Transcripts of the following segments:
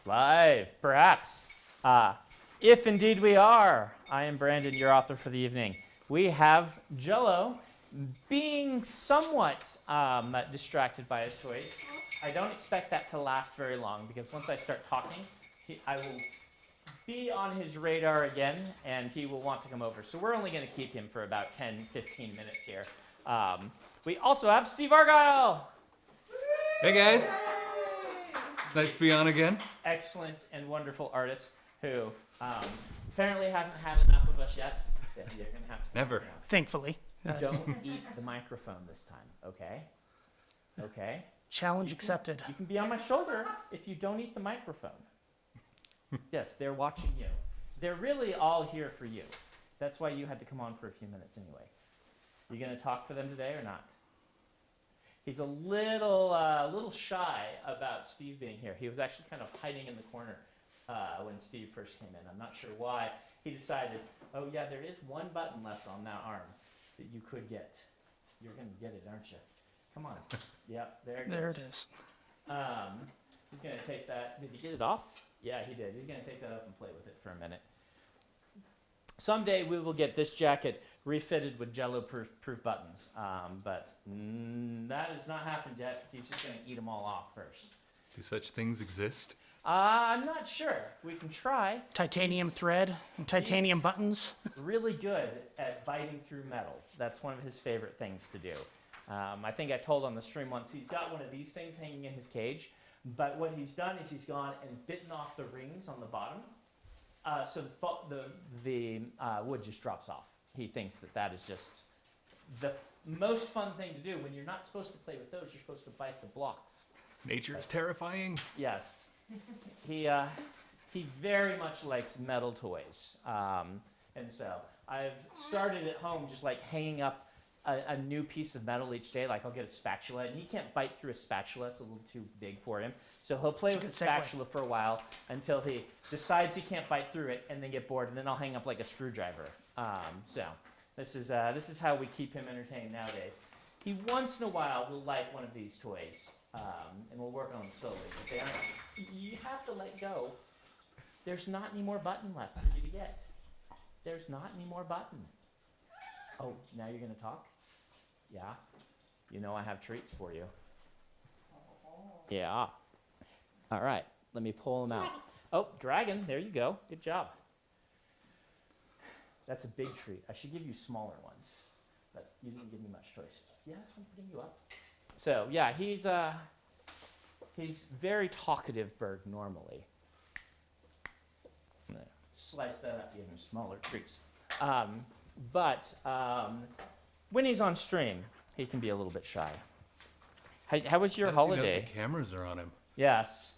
Live, perhaps. If indeed we are, I am Brandon, your author for the evening. We have Jello being somewhat distracted by his toys. I don't expect that to last very long because once I start talking, I will be on his radar again and he will want to come over. So we're only going to keep him for about 10, 15 minutes here. We also have Steve Argyle. Hey guys. It's nice to be on again. Excellent and wonderful artist who apparently hasn't had enough of us yet. You're gonna have to Never. Thankfully. Don't eat the microphone this time, okay? Okay? Challenge accepted. You can be on my shoulder if you don't eat the microphone. Yes, they're watching you. They're really all here for you. That's why you had to come on for a few minutes anyway. You gonna talk for them today or not? He's a little shy about Steve being here. He was actually kind of hiding in the corner when Steve first came in. I'm not sure why. He decided, oh yeah, there is one button left on that arm that you could get. You're going to get it, aren't you? Come on. Yep, there it goes. There it is. He's going to take that. Did he get it off? Yeah, he did. He's going to take that up and play with it for a minute. Someday we will get this jacket refitted with Jello-proof buttons, but that has not happened yet. He's just going to eat them all off first. Do such things exist? I'm not sure. We can try. Titanium thread and titanium buttons. Really good at biting through metal. That's one of his favorite things to do. I think I told on the stream once, he's got one of these things hanging in his cage, but what he's done is he's gone and bitten off the rings on the bottom, so the wood just drops off. He thinks that is just the most fun thing to do. When you're not supposed to play with those, you're supposed to bite the blocks. Nature is terrifying. Yes. He very much likes metal toys. And so I've started at home just like hanging up a new piece of metal each day. Like I'll get a spatula, and he can't bite through a spatula. It's a little too big for him. So he'll play with the spatula for a while until he decides he can't bite through it and then get bored, and then I'll hang up like a screwdriver. So this is how we keep him entertained nowadays. He once in a while will like one of these toys, and we'll work on them slowly. But they aren't. You have to let go. There's not any more button left for you to get. There's not any more button. Oh, now you're going to talk? Yeah. You know I have treats for you. Yeah. All right. Let me pull them out. Oh, dragon. There you go. Good job. That's a big treat. I should give you smaller ones, but you didn't give me much choice. Yeah, I'm putting you up. So yeah, he's very talkative bird normally. I'm gonna slice that up, give him smaller treats. But when he's on stream, he can be a little bit shy. How was your holiday? How does he know the cameras are on him? Yes.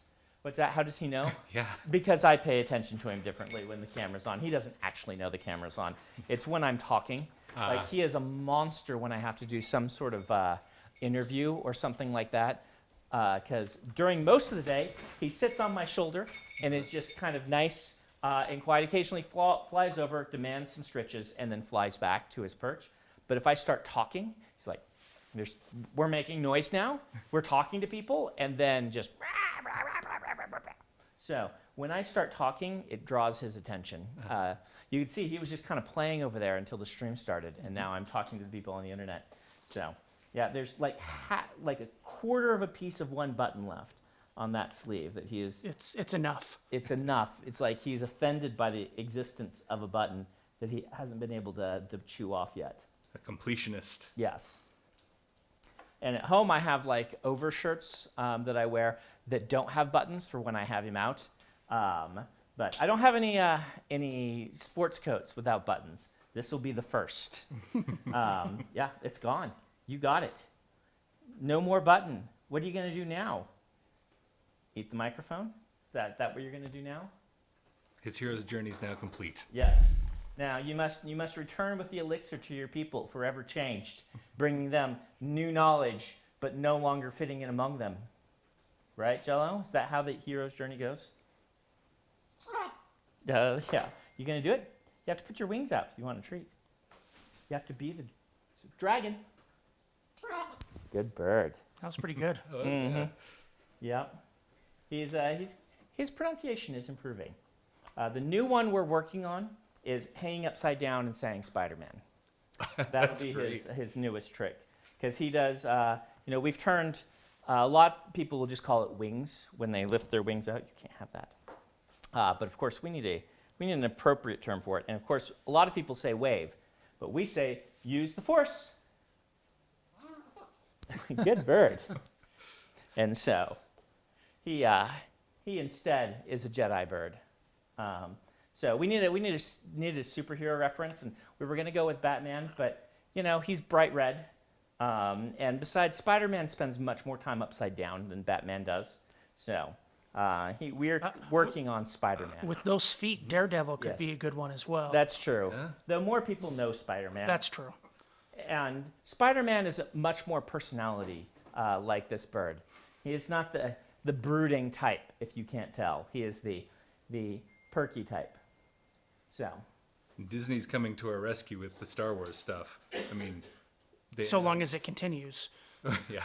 What's that? How does he know? Yeah. Because I pay attention to him differently when the camera's on. He doesn't actually know the camera's on. It's when I'm talking. Like he is a monster when I have to do some sort of interview or something like that. Because during most of the day, he sits on my shoulder and is just kind of nice and quiet. Occasionally flies over, demands some stretches, and then flies back to his perch. But if I start talking, he's like, we're making noise now. We're talking to people, and then just... So when I start talking, it draws his attention. You can see he was just kind of playing over there until the stream started, and now I'm talking to the people on the internet. So yeah, there's like a quarter of a piece of one button left on that sleeve that he is. It's enough. It's enough. It's like he's offended by the existence of a button that he hasn't been able to chew off yet. A completionist. Yes. And at home, I have like overshirts that I wear that don't have buttons for when I have him out. But I don't have any sports coats without buttons. This will be the first. Yeah, it's gone. You got it. No more button. What are you going to do now? Eat the microphone? Is that what you're going to do now? His hero's journey is now complete. Yes. Now, you must return with the elixir to your people, forever changed, bringing them new knowledge, but no longer fitting in among them. Right, Jello? Is that how the hero's journey goes? Yeah. You going to do it? You have to put your wings out if you want a treat. You have to be the dragon. Good bird. That was pretty good. Mm-hmm. Yep. He's his pronunciation is improving. The new one we're working on is hanging upside down and saying Spider-Man. That'll be his newest trick. Because he does, we've turned, a lot of people will just call it wings when they lift their wings out. You can't have that. But of course, we need an appropriate term for it. And of course, a lot of people say wave, but we say use the force. Good bird. And so he instead is a Jedi bird. So we needed a superhero reference, and we were going to go with Batman, but he's bright red. And besides, Spider-Man spends much more time upside down than Batman does. So we're working on Spider-Man. With those feet, Daredevil could Yes. be a good one as well. That's true. Yeah. The more people know Spider-Man. That's true. And Spider-Man is a much more personality like this bird. He is not the brooding type, if you can't tell. He is the perky type. So. Disney's coming to our rescue with the Star Wars stuff. I mean, So long as it continues. yeah.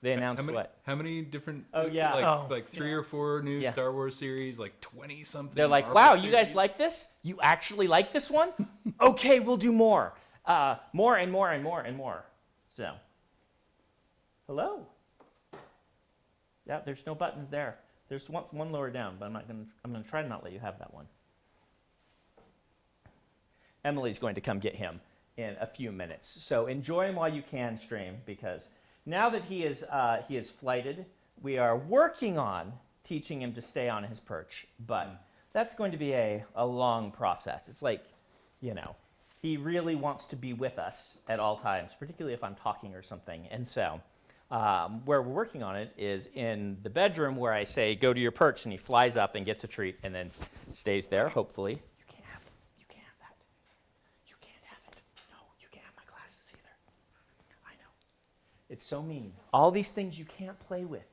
They announced How many different? Oh, yeah. Like 3 or 4 new Yeah. Star Wars series, like 20 something. They're like, Marvel wow, you guys series." like this? You actually like this one? Okay, we'll do more. More and more and more and more. So, hello. Yeah, there's no buttons there. There's one lower down, but I'm gonna try to not let you have that one. Emily's going to come get him in a few minutes. So enjoy him while you can, stream, because now that he is flighted, we are working on teaching him to stay on his perch. But that's going to be a long process. It's like, he really wants to be with us at all times, particularly if I'm talking or something. And so where we're working on it is in the bedroom where I say, go to your perch, and he flies up and gets a treat and then stays there, hopefully. You can't have that. You can't have it. No, you can't have my glasses either. I know. It's so mean. All these things you can't play with.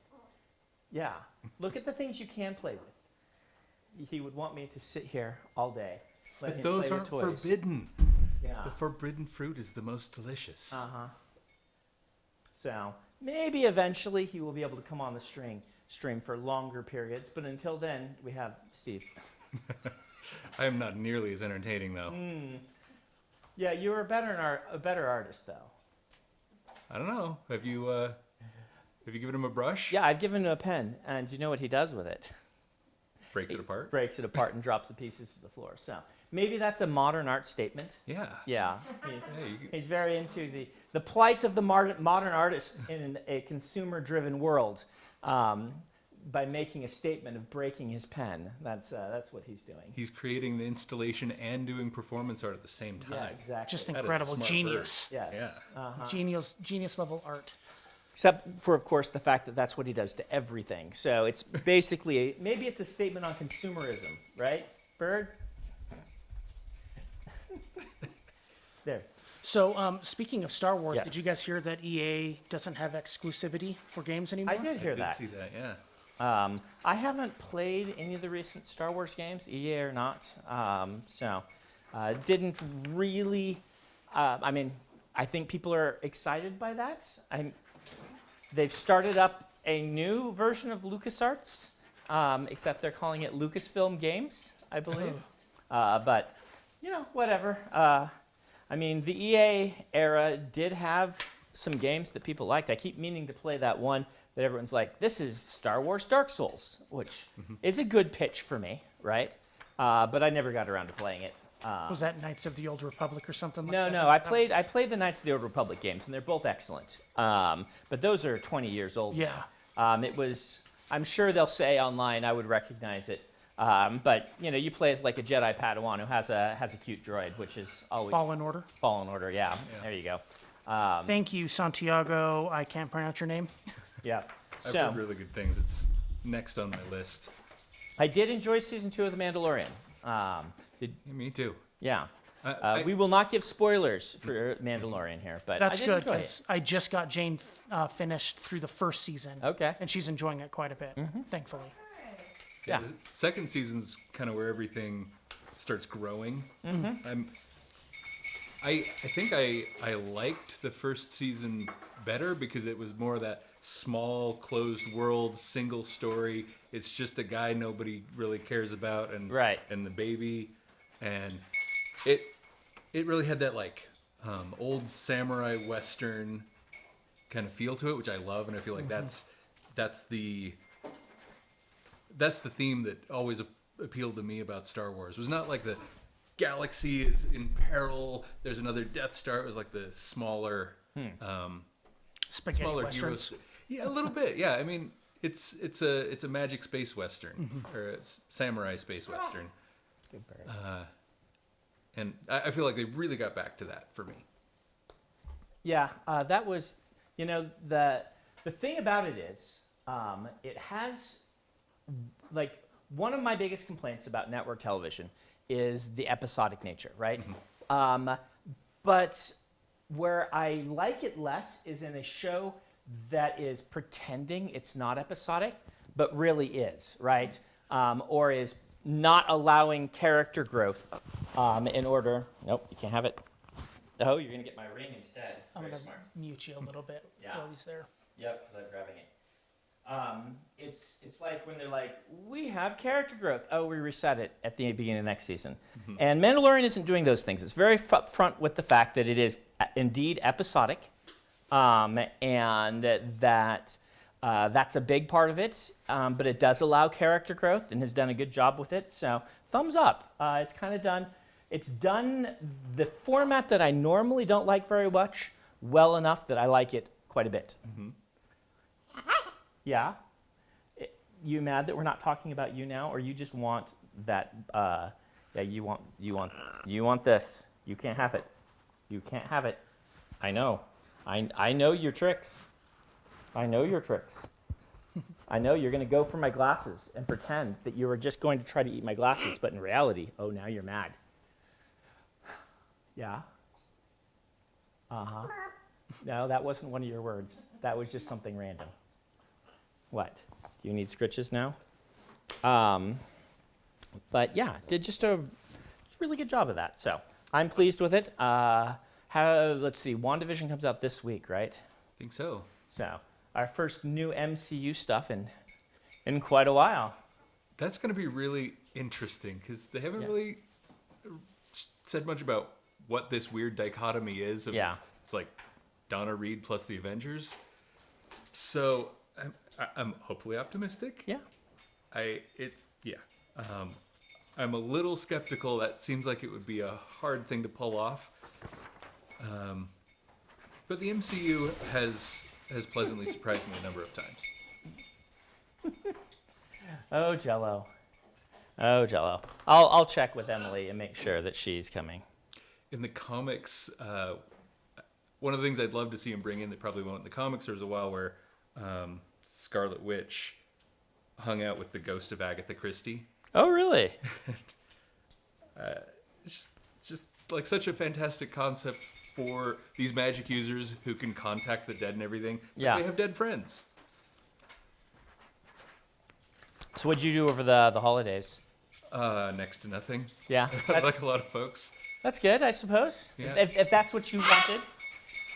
Yeah. Look at the things you can play with. He would want me to sit here all day. Let him Those play aren't with toys. forbidden. Yeah. The forbidden fruit is the most delicious. Uh-huh. So maybe eventually he will be able to come on the stream for longer periods, but until then, we have Steve. I am not nearly as entertaining though. Yeah, you're a better artist, though. I don't know. Have you given him a brush? Yeah, I've given him a pen, and you know what he does with it? Breaks it apart? Breaks it apart and drops the pieces to the floor. So maybe that's a modern art statement. Yeah. Yeah, Hey, he's very into the plight of the modern artist in a consumer-driven world by making a statement of breaking his pen. That's what he's doing. He's creating the installation and doing performance art at the same time. Yeah, exactly. Just That is a incredible. smart Genius. Yes. Yeah. Genius level art. Except for, of course, the fact that that's what he does to everything. So it's basically, maybe it's a statement on consumerism, right, Bird? There. So, speaking of Star Wars, Yeah. did you guys hear that EA doesn't have exclusivity for games anymore? I did hear I did that. see that, yeah. I haven't played any of the recent Star Wars games, EA or not. Didn't really. I think people are excited by that. They've started up a new version of LucasArts, except they're calling it Lucasfilm Games, I believe. But, whatever. The EA era did have some games that people liked. I keep meaning to play that one that everyone's like, this is Star Wars Dark Souls, which is a good pitch for me, right? But I never got around to playing it. Was that Knights of the Old Republic or something like No, that? no. I played the Knights of the Old Republic games, and they're both excellent. But those are 20 years old. Yeah. Now. It was. I'm sure they'll say online I would recognize it. But you play as like a Jedi Padawan who has a cute droid, which is always Fallen Order. Fallen Order. Yeah. There you go. Thank you, Santiago. I can't pronounce your name. Yeah. I've So heard really good things. It's next on my list. I did enjoy season 2 of The Mandalorian. Yeah, me too. Yeah. I- We will not give spoilers for Mandalorian here, but That's I did good enjoy it. because I just got Jane finished through the first season. Okay. And she's enjoying it quite a bit, thankfully. Yeah. The second season's kind of where everything starts growing. I think I liked the first season better because it was more that small, closed world, single story. It's just a guy nobody really cares about, and Right. and the baby, and it really had that like old samurai western kind of feel to it, which I love, and I feel like that's the theme that always appealed to me about Star Wars. It was not like the galaxy is in peril, there's another Death Star. It was like the smaller Spaghetti smaller westerns. heroes. Yeah, a little bit. Yeah, I mean, it's a magic space western or a samurai space western, Good bird. and I feel like they really got back to that for me. Yeah, that was, the thing about it is, it has, like, one of my biggest complaints about network television is the episodic nature, right? But where I like it less is in a show that is pretending it's not episodic, but really is, right? Or is not allowing character growth in order. Nope, you can't have it. Oh, you're gonna get my ring instead. I'm Very going to smart. mute you a little bit Yeah. while he's there. Yep, because I'm grabbing it. It's like when they're like, we have character growth. Oh, we reset it at the beginning of next season. And Mandalorian isn't doing those things. It's very upfront with the fact that it is indeed episodic, and that that's a big part of it. But it does allow character growth and has done a good job with it. So thumbs up. It's kind of done. It's done the format that I normally don't like very much well enough that I like it quite a bit. Yeah. You mad that we're not talking about you now, or you just want that? Yeah, you want this. You can't have it. You can't have it. I know. I know your tricks. I know your tricks. I know you're going to go for my glasses and pretend that you were just going to try to eat my glasses, but in reality, oh, now you're mad. Yeah. Uh-huh. No, that wasn't one of your words. That was just something random. What? Do you need scritches now? But yeah, did just a really good job of that. So I'm pleased with it. Let's see, WandaVision comes out this week, right? I think so. So our first new MCU stuff in quite a while. That's going to be really interesting because they haven't Yeah. really said much about what this weird dichotomy is. Yeah. It's like Donna Reed plus the Avengers. So I'm hopefully optimistic. Yeah. I'm a little skeptical. That seems like it would be a hard thing to pull off. But the MCU has pleasantly surprised me a number of times. Oh, Jello. Oh, Jello. I'll check with Emily and make sure that she's coming. In the comics, one of the things I'd love to see him bring in that probably won't in the comics, there was a while where Scarlet Witch hung out with the ghost of Agatha Christie. Oh, really? It's just like such a fantastic concept for these magic users who can contact the dead and everything. Yeah. They have dead friends. So what'd you do over the holidays? Next to nothing. Yeah, Like a lot of folks. that's good, I suppose. Yeah. If that's what you wanted.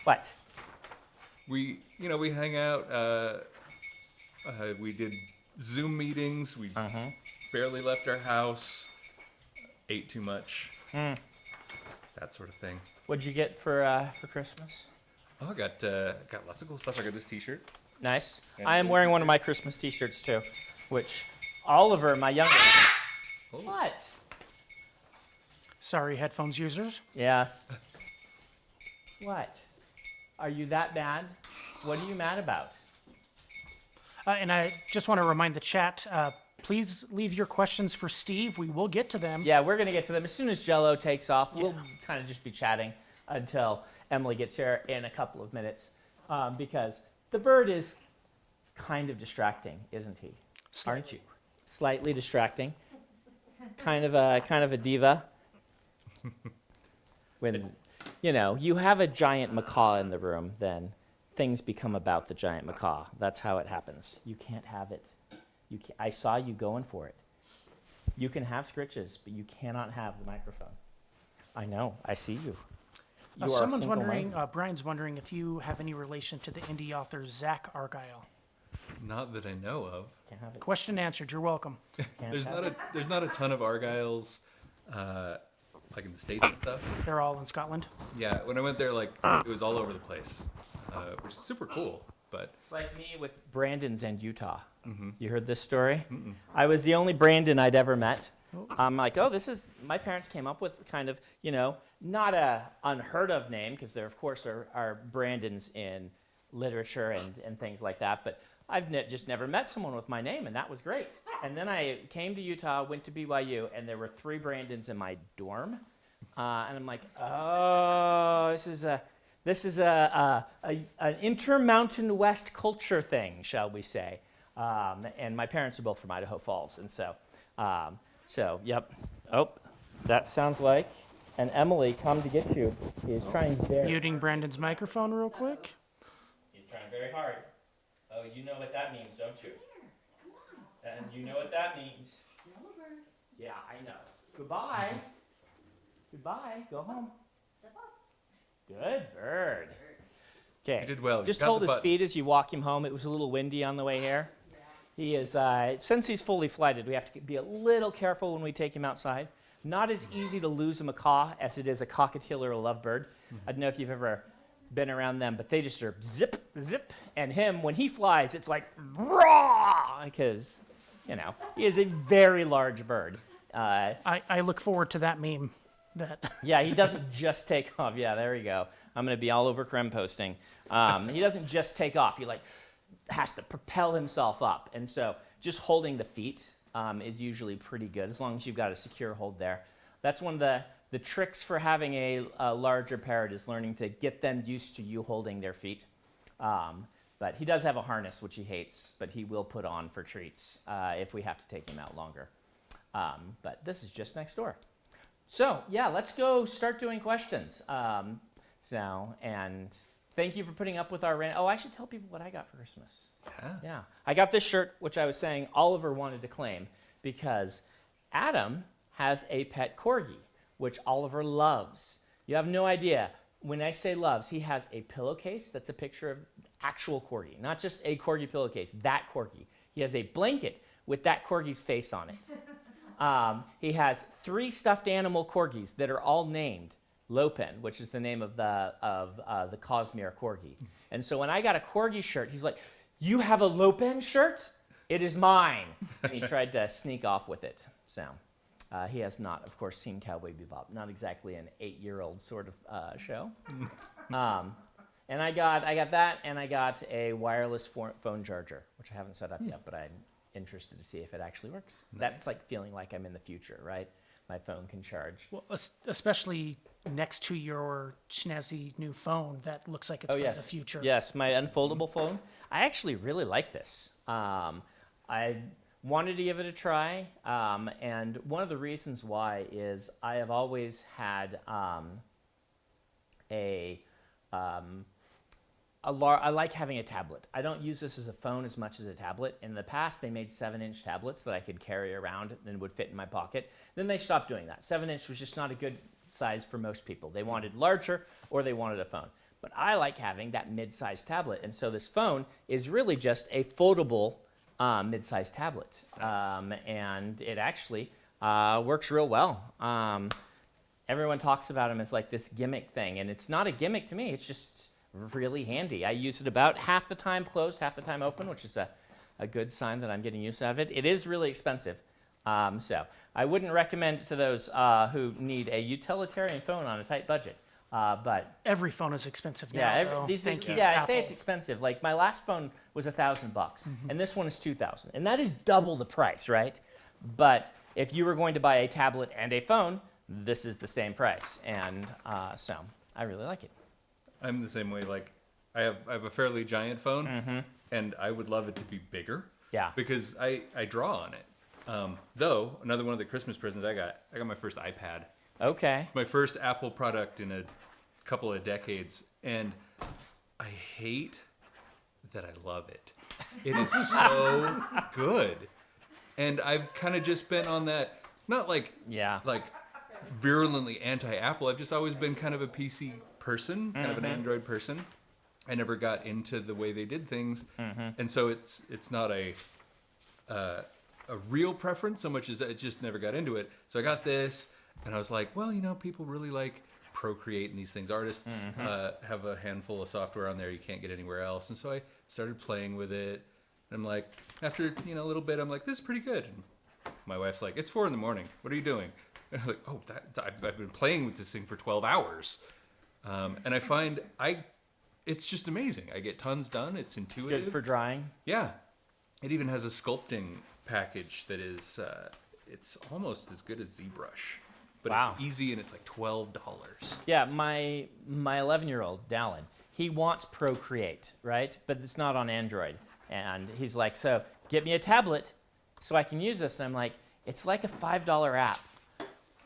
What? We hang out. We did Zoom meetings. We barely left our house. Ate too much. That sort of thing. What'd you get for Christmas? Oh, I got lots of cool stuff. I got this T-shirt. Nice. And I am wearing one of my Christmas T-shirts too, which Oliver, my youngest. Oh. What? Sorry, headphones users. Yes. What? Are you that mad? What are you mad about? And I just want to remind the chat, please leave your questions for Steve. We will get to them. Yeah, we're gonna get to them as soon as Jello takes off. We'll kind of just be chatting until Emily gets here in a couple of minutes, because the bird is kind of distracting, isn't he? Aren't you? Slightly distracting. Kind of a diva. When you have a giant macaw in the room, then things become about the giant macaw. That's how it happens. You can't have it. I saw you going for it. You can have scritches, but you cannot have the microphone. I know. I see you. You are a Someone's single wondering, minded. Brian's wondering if you have any relation to the indie author Zach Argyle. Not that I know of. Can't have it. Question answered. You're welcome. Can't There's have not a ton of Argyles, like in the States and stuff. They're all in Scotland. Yeah, when I went there, like it was all over the place, which is super cool. But It's like me with Brandons and Utah. You heard this story? I was the only Brandon I'd ever met. I'm like, oh, my parents came up with kind of, not a unheard of name, because there, of course, are Brandons in literature and things like that. But I've just never met someone with my name, and that was great. And then I came to Utah, went to BYU, and there were 3 Brandons in my dorm. And I'm like, oh, this is an Intermountain West culture thing, shall we say. And my parents are both from Idaho Falls. And so, yep. Oh, that sounds like an Emily come to get you. He is trying very Muting Brandon's microphone real quick. He's trying very hard. Oh, you know what that means, don't you? And you know what that means. Yeah, I know. Goodbye. Goodbye. Go home. Good bird. Okay. you did well. You Just got hold the his button. feet as you walk him home. It was a little windy on the way here. He is, since he's fully flighted, we have to be a little careful when we take him outside. Not as easy to lose a macaw as it is a cockatiel or a lovebird. I don't know if you've ever been around them, but they just are zip, zip. And him, when he flies, it's like, raw, because, he is a very large bird. I look forward to that meme. Yeah, he doesn't just take off. Yeah, there you go. I'm going to be all over Creme posting. He doesn't just take off. He has to propel himself up. And so just holding the feet is usually pretty good, as long as you've got a secure hold there. That's one of the tricks for having a larger parrot, is learning to get them used to you holding their feet. But he does have a harness, which he hates, but he will put on for treats if we have to take him out longer. But this is just next door. So, yeah, let's go start doing questions. And thank you for putting up with our I should tell people what I got for Christmas. Yeah. I got this shirt, which I was saying Oliver wanted to claim, because Adam has a pet corgi, which Oliver loves. You have no idea. When I say loves, he has a pillowcase that's a picture of actual corgi, not just a corgi pillowcase, that corgi. He has a blanket with that corgi's face on it. He has 3 stuffed animal corgis that are all named Lopen, which is the name of the Cosmere corgi. And so when I got a corgi shirt, he's like, "You have a Lopen shirt? It is mine." And he tried to sneak off with it. So he has not, of course, seen Cowboy Bebop. Not exactly an 8-year-old sort of show. And I got that, and I got a wireless phone charger, which I haven't set up yet, but I'm interested to see if it actually works. Nice. That's like feeling like I'm in the future, right? My phone can charge. Well, especially next to your snazzy new phone that looks like it's from yes. the future. Yes, my unfoldable phone. I actually really like this. I wanted to give it a try, and one of the reasons why is I have always had I like having a tablet. I don't use this as a phone as much as a tablet. In the past, they made 7-inch tablets that I could carry around and would fit in my pocket. Then they stopped doing that. 7-inch was just not a good size for most people. They wanted larger, or they wanted a phone. But I like having that mid-sized tablet, and so this phone is really just a foldable mid-sized tablet. And it actually works real well. Everyone talks about them as like this gimmick thing, and it's not a gimmick to me. It's just really handy. I use it about half the time closed, half the time open, which is a good sign that I'm getting use out of it. It is really expensive. So I wouldn't recommend it to those who need a utilitarian phone on a tight budget. But Every phone is expensive now. yeah, though. these Thank days, you, yeah, I Apple. say it's expensive. Like my last phone was $1,000, and this one is $2,000, and that is double the price, right? But if you were going to buy a tablet and a phone, this is the same price, and so I really like it. I'm the same way. Like, I have a fairly giant phone, and I would love it to be bigger. Yeah. Because I draw on it. Though another one of the Christmas presents I got my first iPad, Okay. my first Apple product in a couple of decades, and I hate that I love it. It is so good, and I've kind of just been on that, not like Yeah. like virulently anti-Apple. I've just always been kind of a PC person, kind of an Android person. I never got into the way they did things, and so it's not a real preference so much as I just never got into it. So I got this, and I was like, well, people really like Procreate and these things. Artists have a handful of software on there you can't get anywhere else, and so I started playing with it. And I'm like, after a little bit, I'm like, this is pretty good. And my wife's like, it's 4 a.m. What are you doing? And I'm like, oh, I've been playing with this thing for 12 hours, and I find it's just amazing. I get tons done. It's intuitive. Good for drawing. Yeah. It even has a sculpting package that is, it's almost as good as ZBrush. But Wow. it's easy and it's like $12. Yeah, my 11-year-old, Dallin, he wants Procreate, right? But it's not on Android. And he's like, so get me a tablet so I can use this. And I'm like, it's like a $5 app.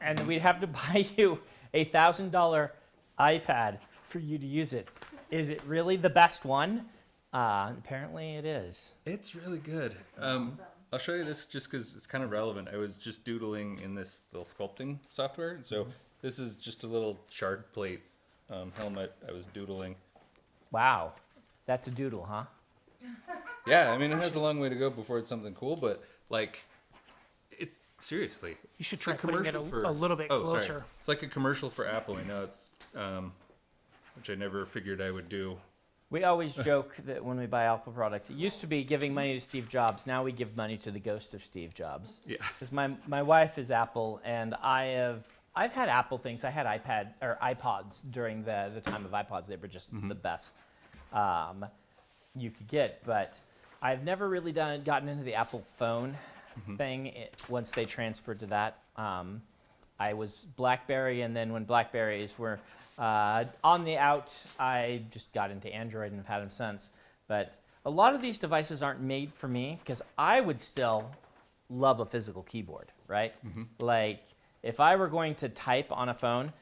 And we'd have to buy you a $1,000 iPad for you to use it. Is it really the best one? Apparently it is. It's really good. I'll show you this just because it's kind of relevant. I was just doodling in this little sculpting software. So this is just a little shard plate helmet I was doodling. Wow. That's a doodle, huh? Yeah, I mean, it has a long way to go before it's something cool, but it's seriously. You should It's try putting it a little bit sorry. closer. It's like a commercial for Apple. I know it's, which I never figured I would do. We always joke that when we buy Apple products, it used to be giving money to Steve Jobs. Now we give money to the ghost of Steve Jobs. Yeah. Because my wife is Apple, and I've had Apple things. I had iPods during the time of iPods. They were just the best you could get. But I've never really gotten into the Apple phone thing once they transferred to that. I was BlackBerry, and then when BlackBerries were on the out, I just got into Android and have had them since. But a lot of these devices aren't made for me because I would still love a physical keyboard, right? Like if I were going to type on a phone,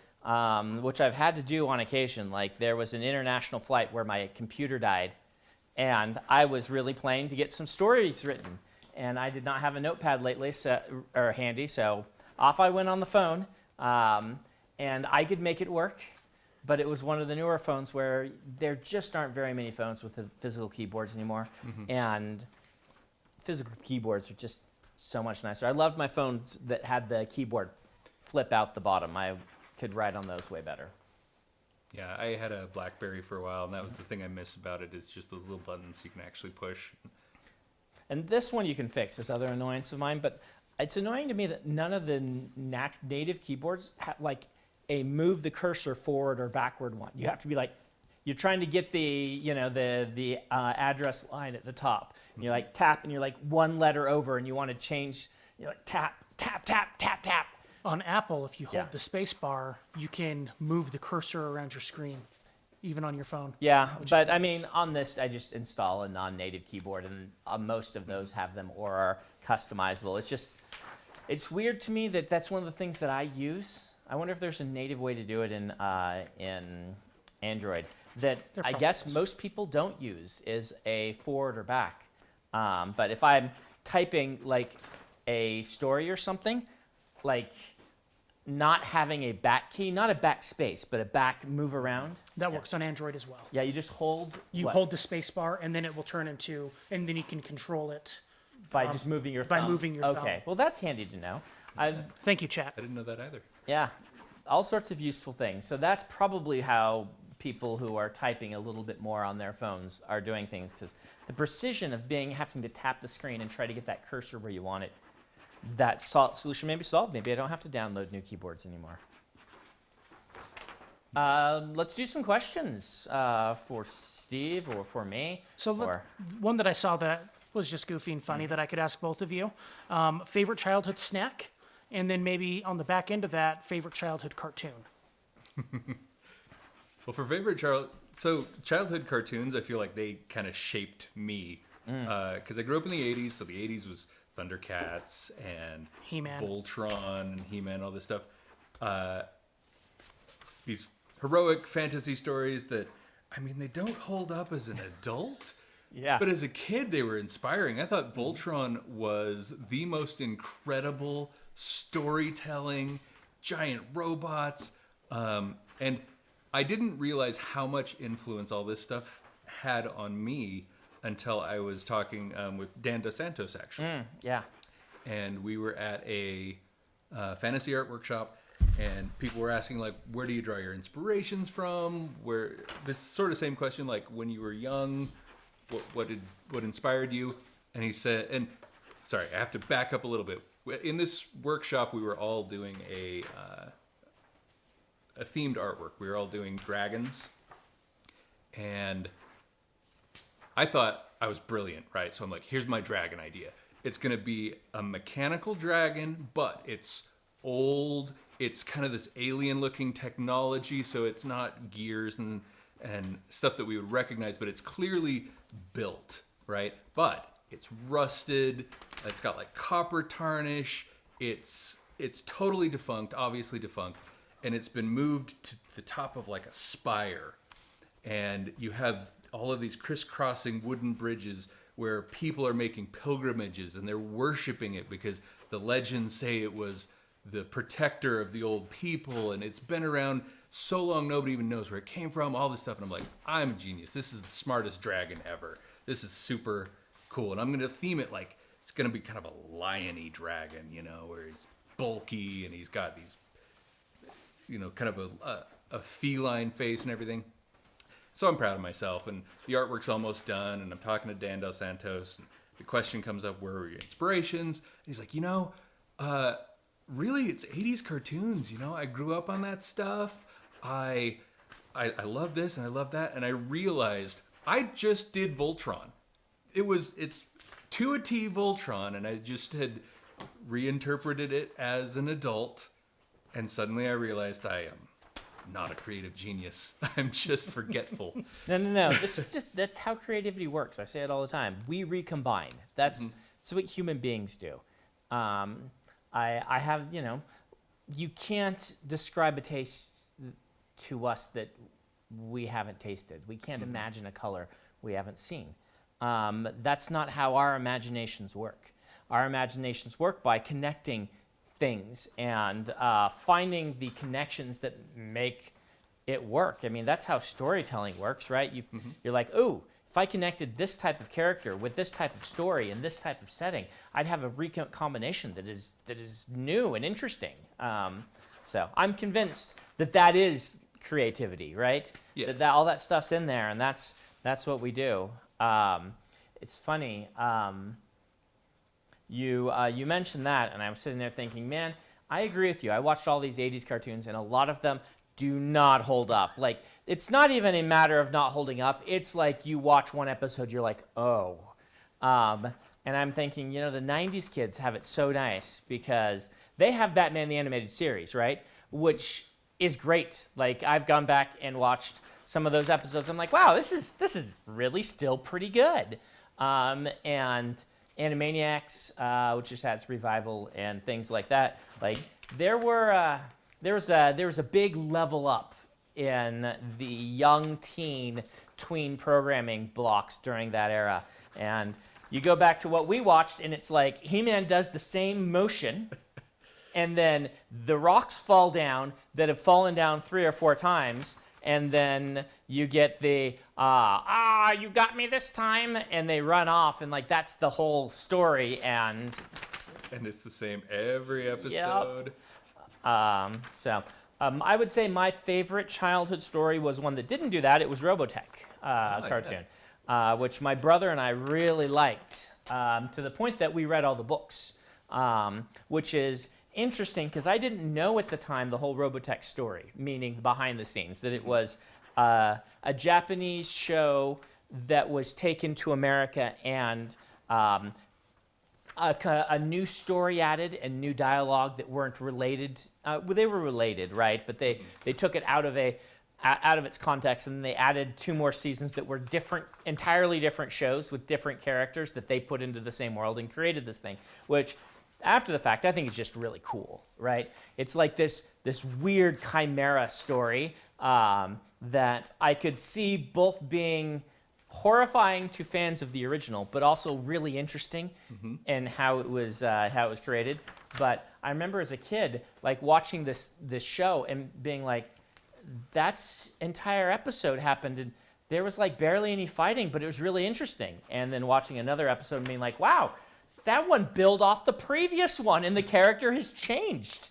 which I've had to do on occasion, like there was an international flight where my computer died and I was really playing to get some stories written. And I did not have a notepad lately, or handy, so off I went on the phone, and I could make it work. But it was one of the newer phones where there just aren't very many phones with the physical keyboards anymore. And physical keyboards are just so much nicer. I loved my phones that had the keyboard flip out the bottom. I could write on those way better. Yeah, I had a BlackBerry for a while, and that was the thing I miss about it is just the little buttons you can actually push. And this one you can fix. There's other annoyance of mine, but it's annoying to me that none of the native keyboards have like a move the cursor forward or backward one. You have to be like, you're trying to get the address line at the top. And you're like tap, and you're like one letter over, and you want to change. You're like tap, tap, tap, tap, tap. On Apple, if you hold Yeah. the space bar, you can move the cursor around your screen, even on your phone. Yeah, but I nice. mean, on this, I just install a non-native keyboard, and most of those have them or are customizable. It's weird to me that that's one of the things that I use. I wonder if there's a native way to do it in Android that There I probably guess is. most people don't use is a forward or back. But if I'm typing like a story or something, like not having a back key, not a backspace, but a back move around. That works on Android as well. Yeah, you just hold. You what? hold the space bar, and then it will turn into, and then you can control it. By just moving your by thumb. moving your Okay, thumb. well that's handy to know. Thank you, chat. I didn't know that either. Yeah, all sorts of useful things. So that's probably how people who are typing a little bit more on their phones are doing things, because the precision of having to tap the screen and try to get that cursor where you want it, that solution may be solved. Maybe I don't have to download new keyboards anymore. Let's do some questions for Steve or for me. So one that I saw that was just goofy and funny that I could ask both of you. Favorite childhood snack? And then maybe on the back end of that, favorite childhood cartoon. Well, for favorite childhood cartoons, I feel like they kind of shaped me. Because I grew up in the 80s, so the 80s was Thundercats and He-Man. Voltron and He-Man, all this stuff. These heroic fantasy stories that, I mean, they don't hold up as an adult. Yeah. But as a kid, they were inspiring. I thought Voltron was the most incredible storytelling, giant robots. And I didn't realize how much influence all this stuff had on me until I was talking with Dan Dos Santos, actually. Yeah. And we were at a fantasy art workshop, and people were asking, like, where do you draw your inspirations from? Where this sort of same question, like, when you were young, what inspired you? And he said, and sorry, I have to back up a little bit. In this workshop, we were all doing a themed artwork. We were all doing dragons, and I thought I was brilliant, right? So I'm like, here's my dragon idea. It's going to be a mechanical dragon, but it's old. It's kind of this alien-looking technology, so it's not gears and stuff that we would recognize, but it's clearly built, right? But it's rusted. It's got like copper tarnish. It's totally defunct, obviously defunct, and it's been moved to the top of like a spire. And you have all of these crisscrossing wooden bridges where people are making pilgrimages and they're worshiping it because the legends say it was the protector of the old people, and it's been around so long nobody even knows where it came from, all this stuff. And I'm like, I'm a genius. This is the smartest dragon ever. This is super cool. And I'm going to theme it like it's going to be kind of a lion-y dragon, you know, where he's bulky and he's got these, you know, kind of a feline face and everything. So I'm proud of myself, and the artwork's almost done, and I'm talking to Dan Dos Santos, and the question comes up, where were your inspirations? And he's like, you know, really, it's 80s cartoons, you know? I grew up on that stuff. I love this, and I love that, and I realized I just did Voltron. It's to a T Voltron, and I just had reinterpreted it as an adult, and suddenly I realized I am not a creative genius. I'm just forgetful. No. This is that's how creativity works. I say it all the time. We recombine. That's what human beings do. I have, you know, you can't describe a taste to us that we haven't tasted. We can't imagine a color we haven't seen. That's not how our imaginations work. Our imaginations work by connecting things and finding the connections that make it work. I mean, that's how storytelling works, right? You're like, ooh, if I connected this type of character with this type of story and this type of setting, I'd have a combination that is new and interesting. So I'm convinced that is creativity, right? Yes. That all that stuff's in there, and that's what we do. It's funny. You mentioned that, and I was sitting there thinking, man, I agree with you. I watched all these 80s cartoons, and a lot of them do not hold up. Like, it's not even a matter of not holding up. It's like you watch one episode, you're like, oh. And I'm thinking, you know, the 90s kids have it so nice because they have Batman the Animated Series, right? Which is great. Like, I've gone back and watched some of those episodes. I'm like, wow, this is really still pretty good. And Animaniacs, which just had its revival and things like that. Like there was a big level up in the young tween programming blocks during that era. And you go back to what we watched, and it's like He-Man does the same motion, and then the rocks fall down that have fallen down 3 or 4 times. And then you get the, you got me this time, and they run off, and like that's the whole story, and it's the same every episode. Yep. I would say my favorite childhood story was one that didn't do that. It was Robotech cartoon, which my brother and I really liked, to the point that we read all the books, which is interesting because I didn't know at the time the whole Robotech story, meaning behind the scenes, that it was a Japanese show that was taken to America and a new story added and new dialogue that weren't related. They were related, right? But they took it out of its context, and they added 2 more seasons that were different, entirely different shows with different characters that they put into the same world and created this thing, which after the fact, I think it's just really cool, right? It's like this weird chimera story that I could see both being horrifying to fans of the original, but also really interesting in how it was created. But I remember as a kid, like watching this show and being like, that's entire episode happened, and there was like barely any fighting, but it was really interesting. And then watching another episode and being like, wow, that one built off the previous one, and the character has changed.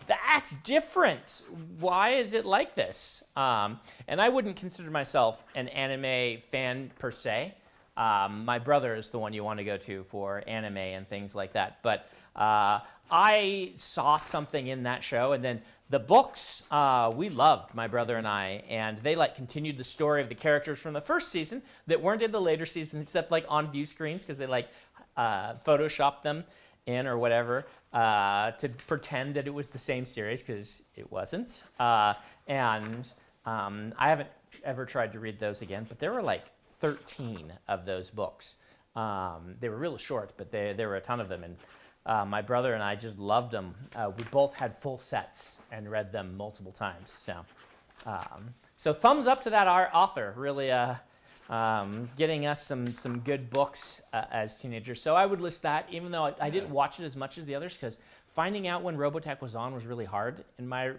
That's different. Why is it like this? And I wouldn't consider myself an anime fan per se. My brother is the one you want to go to for anime and things like that. But I saw something in that show, and then the books we loved, my brother and I, and they like continued the story of the characters from the first season that weren't in the later seasons, except like on view screens because they like photoshopped them in or whatever to pretend that it was the same series because it wasn't. And I haven't ever tried to read those again, but there were like 13 of those books. They were really short, but there were a ton of them, and my brother and I just loved them. We both had full sets and read them multiple times. So thumbs up to that author, really getting us some good books as teenagers. So I would list that, even though I didn't watch it as much as the others, because finding out when Robotech was on was really hard in my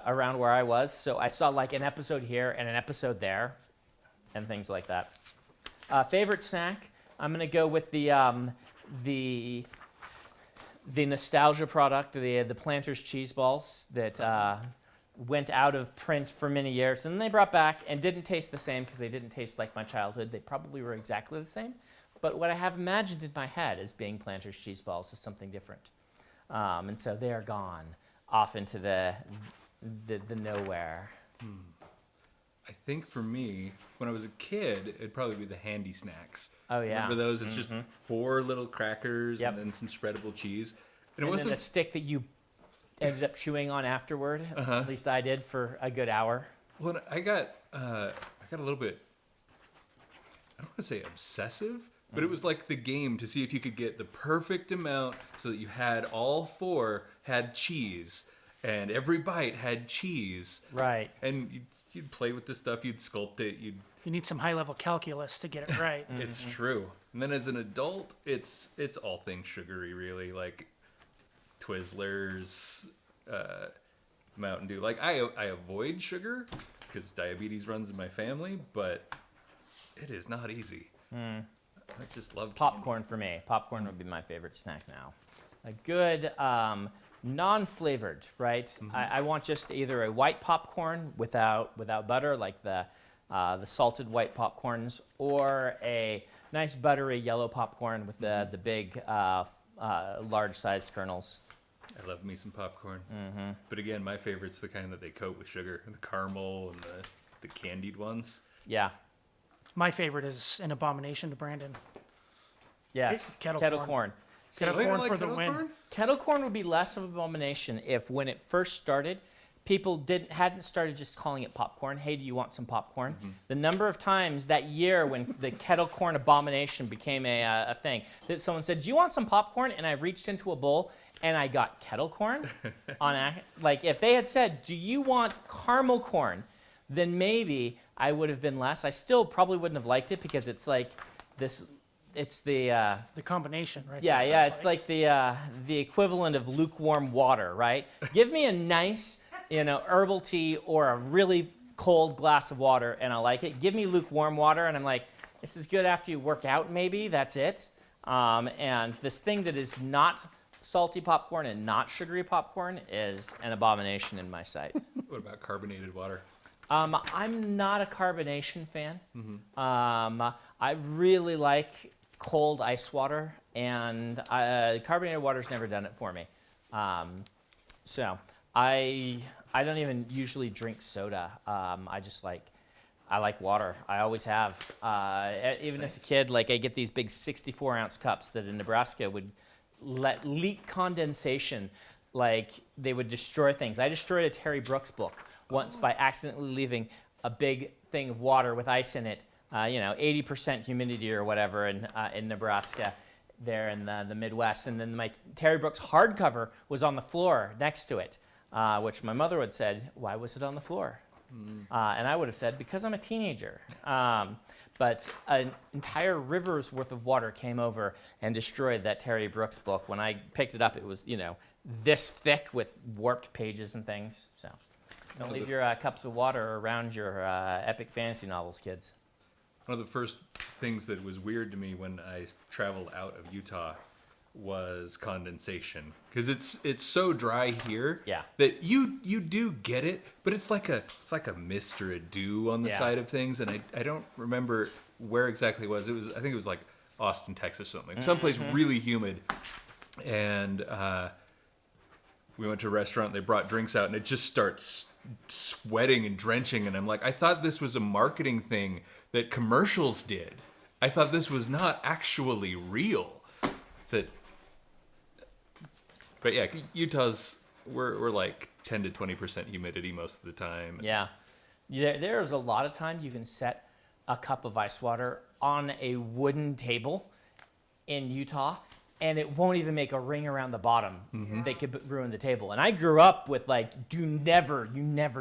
around where I was. So I saw like an episode here and an episode there, and things like that. Favorite snack? I'm gonna go with the nostalgia product, the Planters cheese balls that went out of print for many years, and then they brought back and didn't taste the same because they didn't taste like my childhood. They probably were exactly the same, but what I have imagined in my head as being Planters cheese balls is something different. And so they are gone off into the nowhere. I think for me, when I was a kid, it'd probably be the handy snacks. Oh yeah. Remember those? It's just 4 little crackers Yep. and then some spreadable cheese. And And it then wasn't the stick that you ended up chewing on afterward. At least I did for a good hour. Well, I got a little bit, I don't want to say obsessive, but it was like the game to see if you could get the perfect amount so that you had all 4 had cheese, and every bite had cheese. Right. And you'd play with this stuff, you'd sculpt it, You need some high-level calculus to get it right. It's true. And then as an adult, it's all things sugary, really, like Twizzlers, Mountain Dew. Like I avoid sugar because diabetes runs in my family, but it is not easy. I just love Popcorn for me. Popcorn would be my favorite snack now. A good non-flavored, right? I want just either a white popcorn without butter, like the salted white popcorns, or a nice buttery yellow popcorn with the big large-sized kernels. I love me some popcorn. But again, my favorite's the kind that they coat with sugar, the caramel and the candied ones. Yeah. My favorite is an abomination to Brandon. Yes. Kettle corn. corn. See, Kettle Oh, you don't corn for the kettle win. corn? kettle corn would be less of an abomination if, when it first started, people hadn't started just calling it popcorn. Hey, do you want some popcorn? The number of times that year when the kettle corn abomination became a thing, that someone said, do you want some popcorn? And I reached into a bowl and I got kettle corn. Like if they had said, do you want caramel corn? Then maybe I would have been less. I still probably wouldn't have liked it because it's like this, it's the... The combination, right? Yeah, there. yeah, it's like the equivalent of lukewarm water, right? Give me a nice, herbal tea or a really cold glass of water, and I like it. Give me lukewarm water, and I'm like, this is good after you work out, maybe. That's it. And this thing that is not salty popcorn and not sugary popcorn is an abomination in my sight. What about carbonated water? I'm not a carbonation fan. I really like cold ice water, and carbonated water's never done it for me. So I don't even usually drink soda. I like water. I always have. Even as a kid, like I get these big 64-ounce cups that in Nebraska would let leak condensation, like they would destroy things. I destroyed a Terry Brooks book once by accidentally leaving a big thing of water with ice in it, 80% humidity or whatever in Nebraska, there in the Midwest. And then my Terry Brooks hardcover was on the floor next to it, which my mother would have said, why was it on the floor? And I would have said, because I'm a teenager. But an entire river's worth of water came over and destroyed that Terry Brooks book. When I picked it up, it was, this thick with warped pages and things. So Don't leave your cups of water around your epic fantasy novels, kids. One of the first things that was weird to me when I traveled out of Utah was condensation, because it's so dry here that you do get it, but it's like a mist or a dew on the side of things, and I don't remember where exactly it was. I think it was like Austin, Texas, or something, someplace really humid, and we went to a restaurant. They brought drinks out, and it just starts sweating and drenching, and I'm like, I thought this was a marketing thing that commercials did. I thought this was not actually real. But yeah, Utah's we're like 10 to 20% humidity most of the time. Yeah, there's a lot of times you can set a cup of ice water on a wooden table in Utah, and it won't even make a ring around the bottom. They could ruin the table. And I grew up with like, you never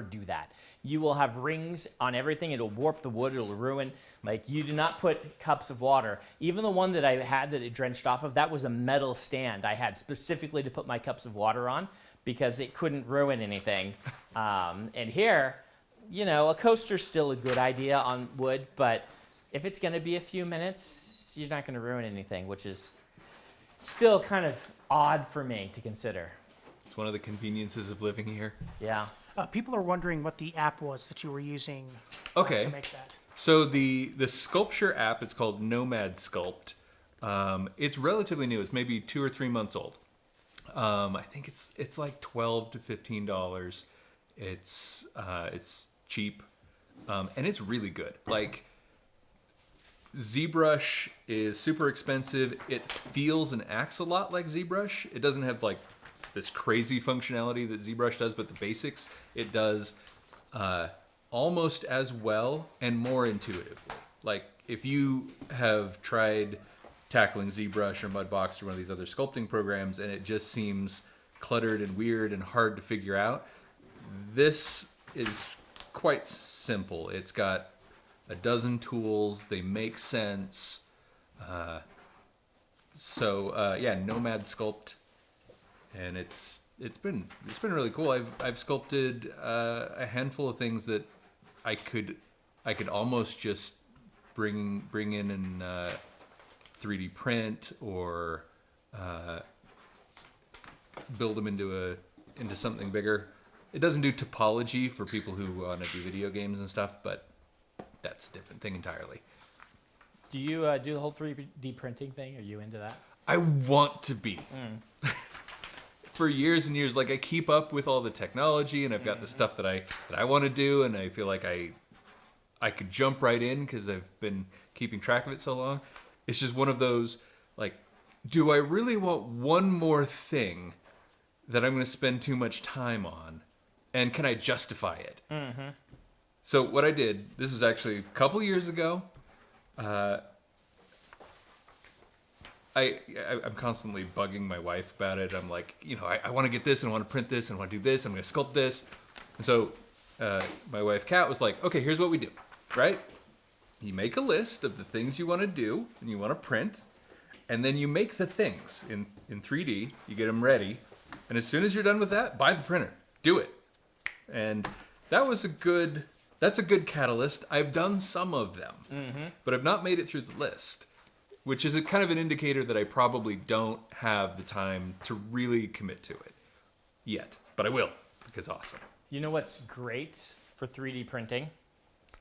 do that. You will have rings on everything. It'll warp the wood. It'll ruin. Like, you do not put cups of water. Even the one that I had that it drenched off of, that was a metal stand I had specifically to put my cups of water on because it couldn't ruin anything. And here, a coaster's still a good idea on wood, but if it's going to be a few minutes, you're not going to ruin anything, which is still kind of odd for me to consider. It's one of the conveniences of living here. Yeah. People are wondering what the app was that you were using to make that. So the sculpture app, it's called Nomad Sculpt. It's relatively new. It's maybe 2 or 3 months old. I think it's like $12 to $15. It's cheap, and it's really good. Like, ZBrush is super expensive. It feels and acts a lot like ZBrush. It doesn't have like this crazy functionality that ZBrush does, but the basics it does almost as well and more intuitively. Like, if you have tried tackling ZBrush or Mudbox or one of these other sculpting programs and it just seems cluttered and weird and hard to figure out, this is quite simple. It's got a dozen tools. They make sense. Nomad Sculpt, and it's been really cool. I've sculpted a handful of things that I could almost just bring in and 3D print or build them into something bigger. It doesn't do topology for people who want to do video games and stuff, but that's a different thing entirely. Do you do the whole 3D printing thing? Are you into that? I want to be. For years and years, like, I keep up with all the technology, and I've got the stuff that I want to do, and I feel like I could jump right in because I've been keeping track of it so long. It's just one of those, like, do I really want one more thing that I'm going to spend too much time on, and can I justify it? So what I did, this was actually a couple years ago. I'm constantly bugging my wife about it. I'm like, I want to get this, and I want to print this, and I want to do this, I'm going to sculpt this. And so my wife, Kat, was like, okay, here's what we do, right? You make a list of the things you want to do and you want to print, and then you make the things in 3D. You get them ready, and as soon as you're done with that, buy the printer. Do it. And that's a good catalyst. I've done some of them, but I've not made it through the list, which is a kind of an indicator that I probably don't have the time to really commit to it yet. But I will, because awesome. You know what's great for 3D printing?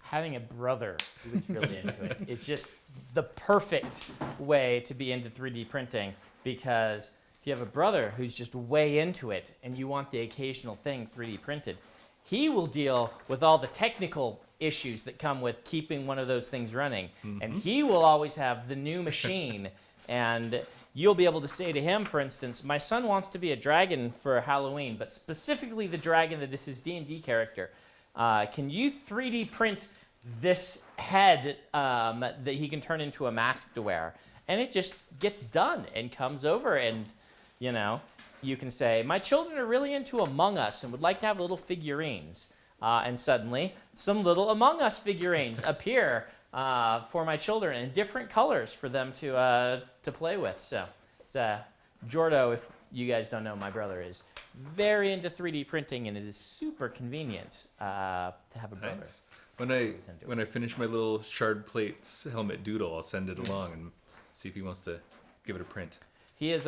Having a brother who is really into it. It's just the perfect way to be into 3D printing, because if you have a brother who's just way into it and you want the occasional thing 3D printed, he will deal with all the technical issues that come with keeping one of those things running. And he will always have the new machine. And you'll be able to say to him, for instance, my son wants to be a dragon for Halloween, but specifically the dragon that is his D&D character. Can you 3D print this head that he can turn into a mask to wear? And it just gets done and comes over, and you can say, my children are really into Among Us and would like to have little figurines. And suddenly, some little Among Us figurines appear for my children in different colors for them to play with. So, it's Jordo, you guys don't know, my brother is very into 3D printing, and it is super convenient to have a brother. Nice. When I finish my little shard plates helmet doodle, I'll send it along and see if he wants to give it a print. He is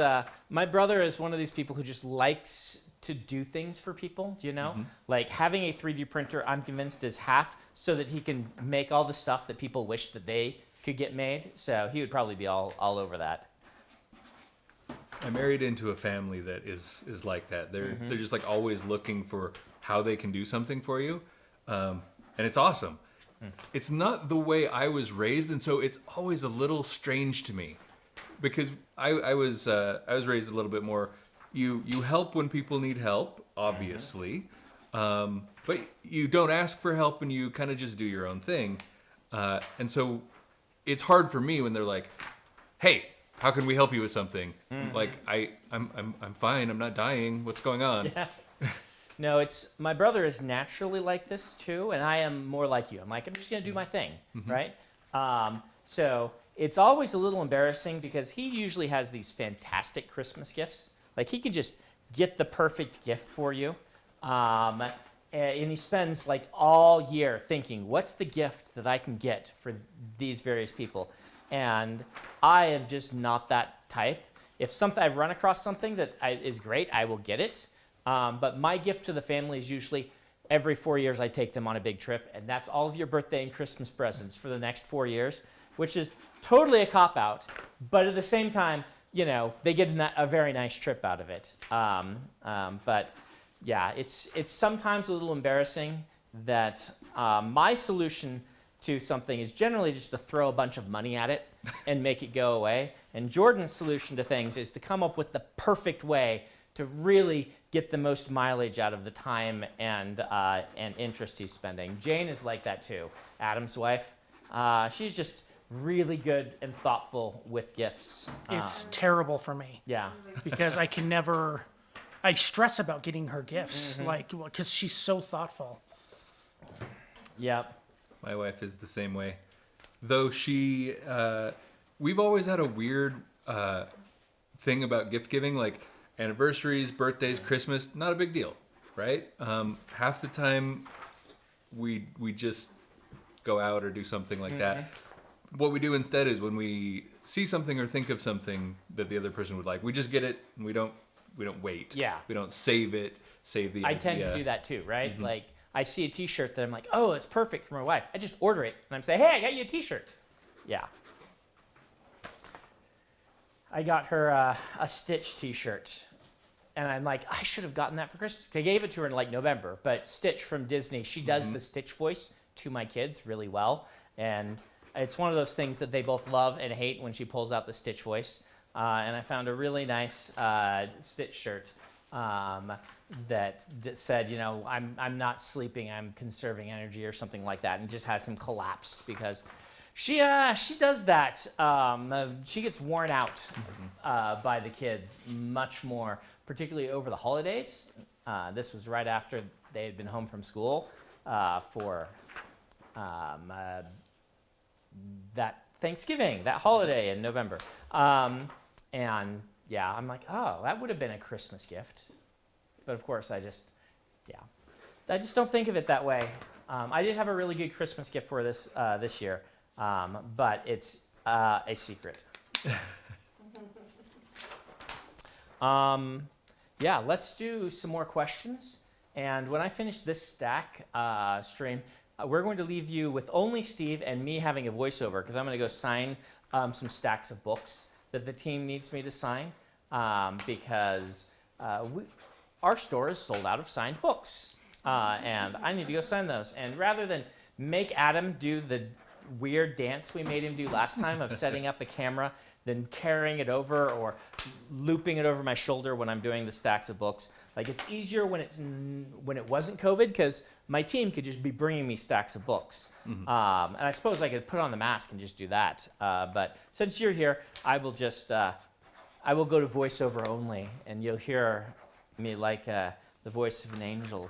my brother is one of these people who just likes to do things for people. Do you know? Like having a 3D printer, I'm convinced, is half so that he can make all the stuff that people wish that they could get made. So he would probably be all over that. I married into a family that is like that. They're just like always looking for how they can do something for you, and it's awesome. It's not the way I was raised, and so it's always a little strange to me, because I was raised a little bit more. You help when people need help, obviously, but you don't ask for help, and you kind of just do your own thing, and so it's hard for me when they're like, "Hey, how can we help you with something?" Like I'm fine. I'm not dying. What's going on? Yeah. No, it's my brother is naturally like this too, and I am more like you. I'm like, I'm just gonna do my thing, right? So it's always a little embarrassing because he usually has these fantastic Christmas gifts. Like he can just get the perfect gift for you, and he spends like all year thinking, what's the gift that I can get for these various people? And I am just not that type. If I run across something that is great, I will get it. But my gift to the family is usually every 4 years I take them on a big trip, and that's all of your birthday and Christmas presents for the next 4 years, which is totally a cop-out. But at the same time, you know, they get a very nice trip out of it. But yeah, it's sometimes a little embarrassing that my solution to something is generally just to throw a bunch of money at it and make it go away. And Jordan's solution to things is to come up with the perfect way to really get the most mileage out of the time and interest he's spending. Jane is like that too. Adam's wife. She's just really good and thoughtful with gifts. It's terrible for me Yeah. because I stress about getting her gifts, like, because she's so thoughtful. Yep. My wife is the same way. Though we've always had a weird thing about gift giving, like anniversaries, birthdays, Christmas, not a big deal, right? Half the time we just go out or do something like that. What we do instead is when we see something or think of something that the other person would like, we just get it and we don't wait. Yeah. We don't save the I idea. tend to do that too, right? Like I see a t-shirt that I'm like, oh, it's perfect for my wife. I just order it and I'm saying, hey, I got you a t-shirt. Yeah. I got her a Stitch t-shirt. And I'm like, I should have gotten that for Christmas. I gave it to her in like November. But Stitch from Disney, she does the Stitch voice to my kids really well. And it's one of those things that they both love and hate when she pulls out the Stitch voice. And I found a really nice Stitch shirt that said, you know, I'm not sleeping, I'm conserving energy or something like that. And just has him collapsed because she does that. She gets worn out by the kids much more, particularly over the holidays. This was right after they had been home from school for that Thanksgiving, that holiday in November. And yeah, I'm like, oh, that would have been a Christmas gift. But of course, I just don't think of it that way. I did have a really good Christmas gift for this year, but it's a secret. Yeah, let's do some more questions. And when I finish this stack stream, we're going to leave you with only Steve and me having a voiceover because I'm going to go sign some stacks of books that the team needs me to sign because our store is sold out of signed books. And I need to go sign those. And rather than make Adam do the weird dance we made him do last time of setting up a camera, then carrying it over or looping it over my shoulder when I'm doing the stacks of books. Like it's easier when it wasn't COVID because my team could just be bringing me stacks of books. And I suppose I could put on the mask and just do that. But since you're here, I will go to voiceover only, and you'll hear me like the voice of an angel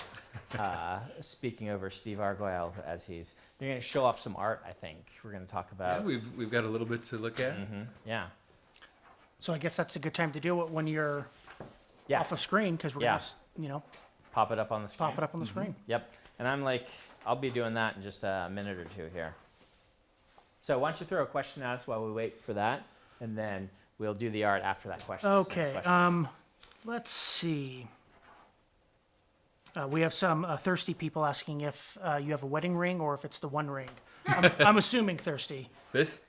speaking over Steve Argyle as you're going to show off some art, I think. We're going to talk about. Yeah, we've got a little bit to look at. Yeah. So I guess that's a good time to do it when you're Yeah. off of screen because we're Yeah. gonna, Pop it up on the screen. pop it up on the screen. Yep. And I'm like, I'll be doing that in just a minute or two here. So why don't you throw a question at us while we wait for that, and then we'll do the art after that question. Okay. Let's see. We have some thirsty people asking if you have a wedding ring or if it's the One Ring. I'm assuming thirsty. This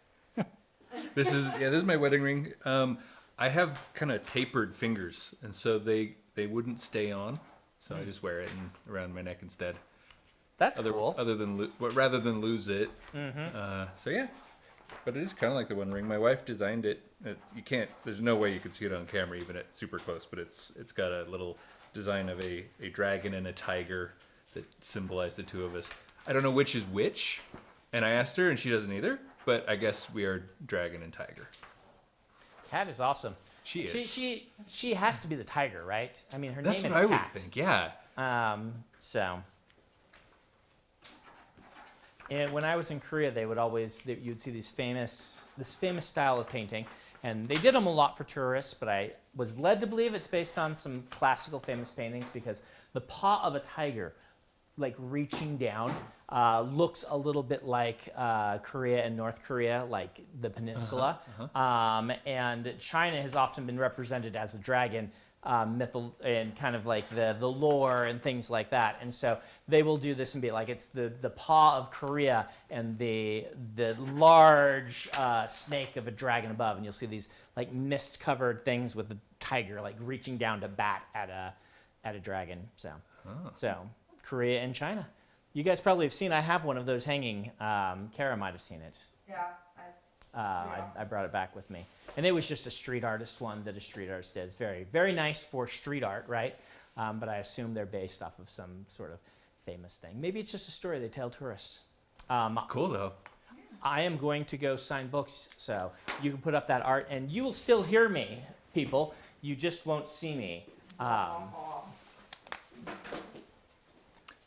is my wedding ring. I have kind of tapered fingers, and so they wouldn't stay on. So I just wear it around my neck instead. That's cool. Rather than lose it. So yeah, but it is kind of like the One Ring. My wife designed it. You can't. There's no way you could see it on camera, even at super close. But it's got a little design of a dragon and a tiger that symbolize the two of us. I don't know which is which, and I asked her, and she doesn't either. But I guess we are dragon and tiger. Cat is awesome. She is. She has to be the tiger, right? I mean, her That's name what is I Cat. would think. Yeah. So. And when I was in Korea, you'd see this famous style of painting, and they did them a lot for tourists. But I was led to believe it's based on some classical famous paintings because the paw of a tiger, like reaching down, looks a little bit like Korea and North Korea, like the peninsula. And China has often been represented as a dragon. And kind of like the lore and things like that, and so they will do this and be like it's the paw of Korea and the large snake of a dragon above, and you'll see these like mist covered things with the tiger like reaching down to bat at a dragon. So Korea and China, you guys probably have seen. I have one of those hanging. Kara might have seen it. Yeah. I brought it back with me. And it was just a street artist one that a street artist did. It's very, very nice for street art, right? But I assume they're based off of some sort of famous thing. Maybe it's just a story they tell tourists. It's cool though. I am going to go sign books, so you can put up that art, and you will still hear me, people. You just won't see me.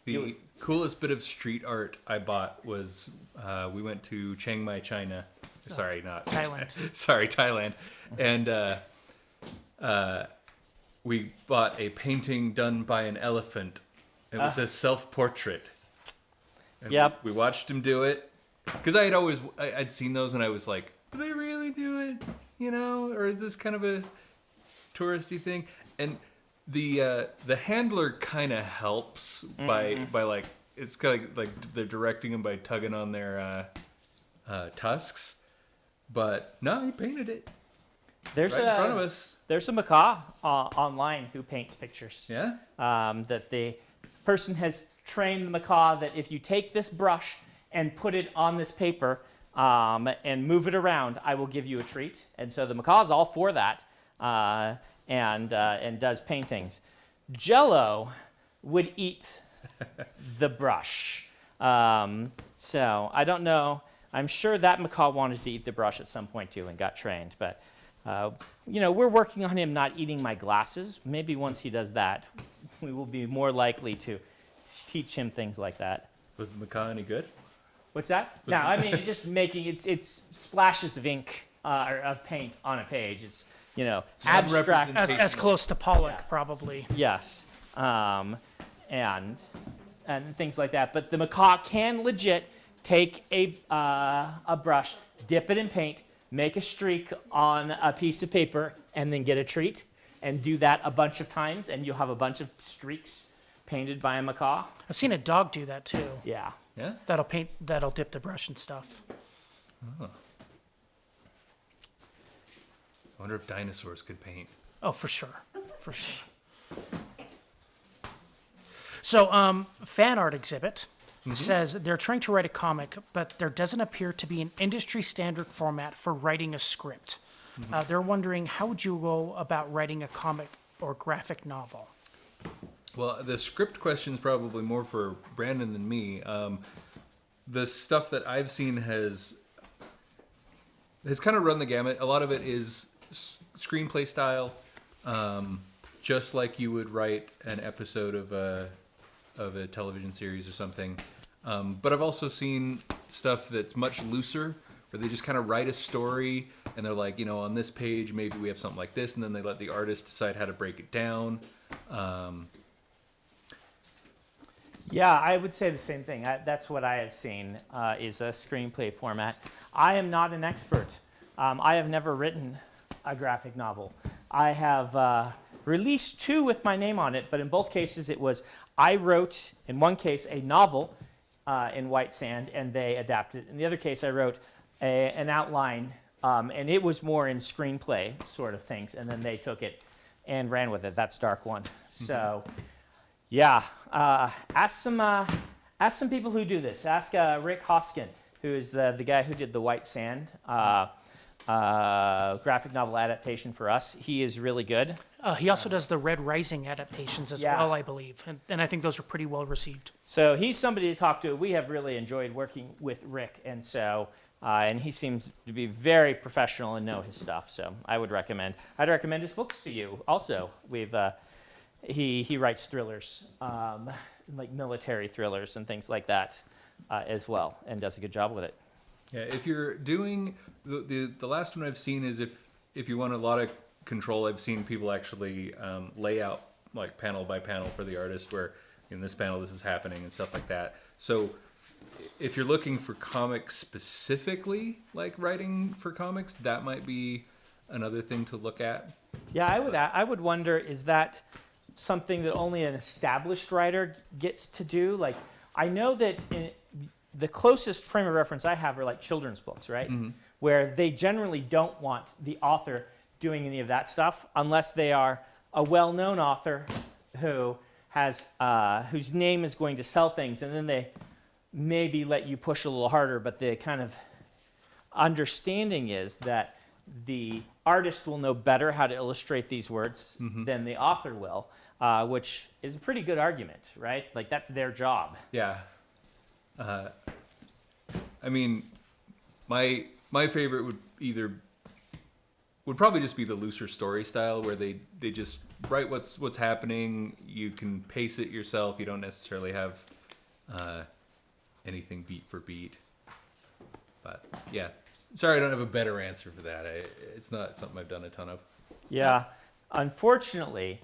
The coolest bit of street art I bought was we went to Chiang Mai, China. Sorry, not Thailand. Sorry, Thailand. And we bought a painting done by an elephant. It was a self-portrait. And Yep. We watched him do it. Because I'd seen those and I was like, do they really do it? You know? Or is this kind of a touristy thing? And the handler kind of helps by like, it's kind of like they're directing him by tugging on their tusks. But no, he painted it There's right in front of us. There's a macaw online who paints pictures. Yeah? That the person has trained the macaw that if you take this brush and put it on this paper and move it around, I will give you a treat. And so the macaw's all for that and does paintings. Jello would eat the brush. So I don't know. I'm sure that macaw wanted to eat the brush at some point too and got trained. But, we're working on him not eating my glasses. Maybe once he does that, we will be more likely to teach him things like that. Was the macaw any good? What's that? No, I mean, it's just making, it's splashes of ink or of paint on a page. It's, abstract. As close to Pollock, Yes. probably. Yes. And things like that. But the macaw can legit take a brush, dip it in paint, make a streak on a piece of paper, and then get a treat. And do that a bunch of times, and you'll have a bunch of streaks painted by a macaw. I've seen a dog do that too. Yeah. Yeah? That'll dip the brush and stuff. Oh. I wonder if dinosaurs could paint. Oh, for sure. For sure. So, fan art exhibit says they're trying to write a comic, but there doesn't appear to be an industry standard format for writing a script. They're wondering, how would you go about writing a comic or graphic novel? Well, the script question is probably more for Brandon than me. The stuff that I've seen has kind of run the gamut. A lot of it is screenplay style, just like you would write an episode of a television series or something. But I've also seen stuff that's much looser, where they just kind of write a story and they're like, on this page maybe we have something like this, and then they let the artist decide how to break it down. Yeah, I would say the same thing. That's what I have seen is a screenplay format. I am not an expert. I have never written a graphic novel. I have released 2 with my name on it, but in both cases it was I wrote, in one case, a novel in white sand, and they adapted. In the other case, I wrote an outline, and it was more in screenplay sort of things, and then they took it and ran with it. That's Dark One. So, yeah, ask some people who do this. Ask Rick Hoskin, who is the guy who did the White Sand graphic novel adaptation for us. He is really good. He also does the Red Rising adaptations as Yeah. well, I believe, and I think those are pretty well received. So he's somebody to talk to. We have really enjoyed working with Rick, and so and he seems to be very professional and know his stuff. So I'd recommend his books to you. Also, he writes thrillers, like military thrillers and things like that as well, and does a good job with it. Yeah, if you're doing the last one I've seen is if you want a lot of control, I've seen people actually lay out like panel by panel for the artist, where in this panel this is happening and stuff like that. So if you're looking for comics specifically, like writing for comics, that might be another thing to look at. Yeah, I would wonder, is that something that only an established writer gets to do? Like, I know that the closest frame of reference I have are like children's books, right? Mm-hmm. Where they generally don't want the author doing any of that stuff unless they are a well-known author who has whose name is going to sell things, and then they maybe let you push a little harder. But the kind of understanding is that the artist will know better how to illustrate these words than the author will, which is a pretty good argument, right? Like, that's their job. Yeah. I mean, my favorite would probably just be the looser story style, where they just write what's happening. You can pace it yourself. You don't necessarily have anything beat for beat. But yeah, sorry, I don't have a better answer for that. It's not something I've done a ton of. Yeah, unfortunately,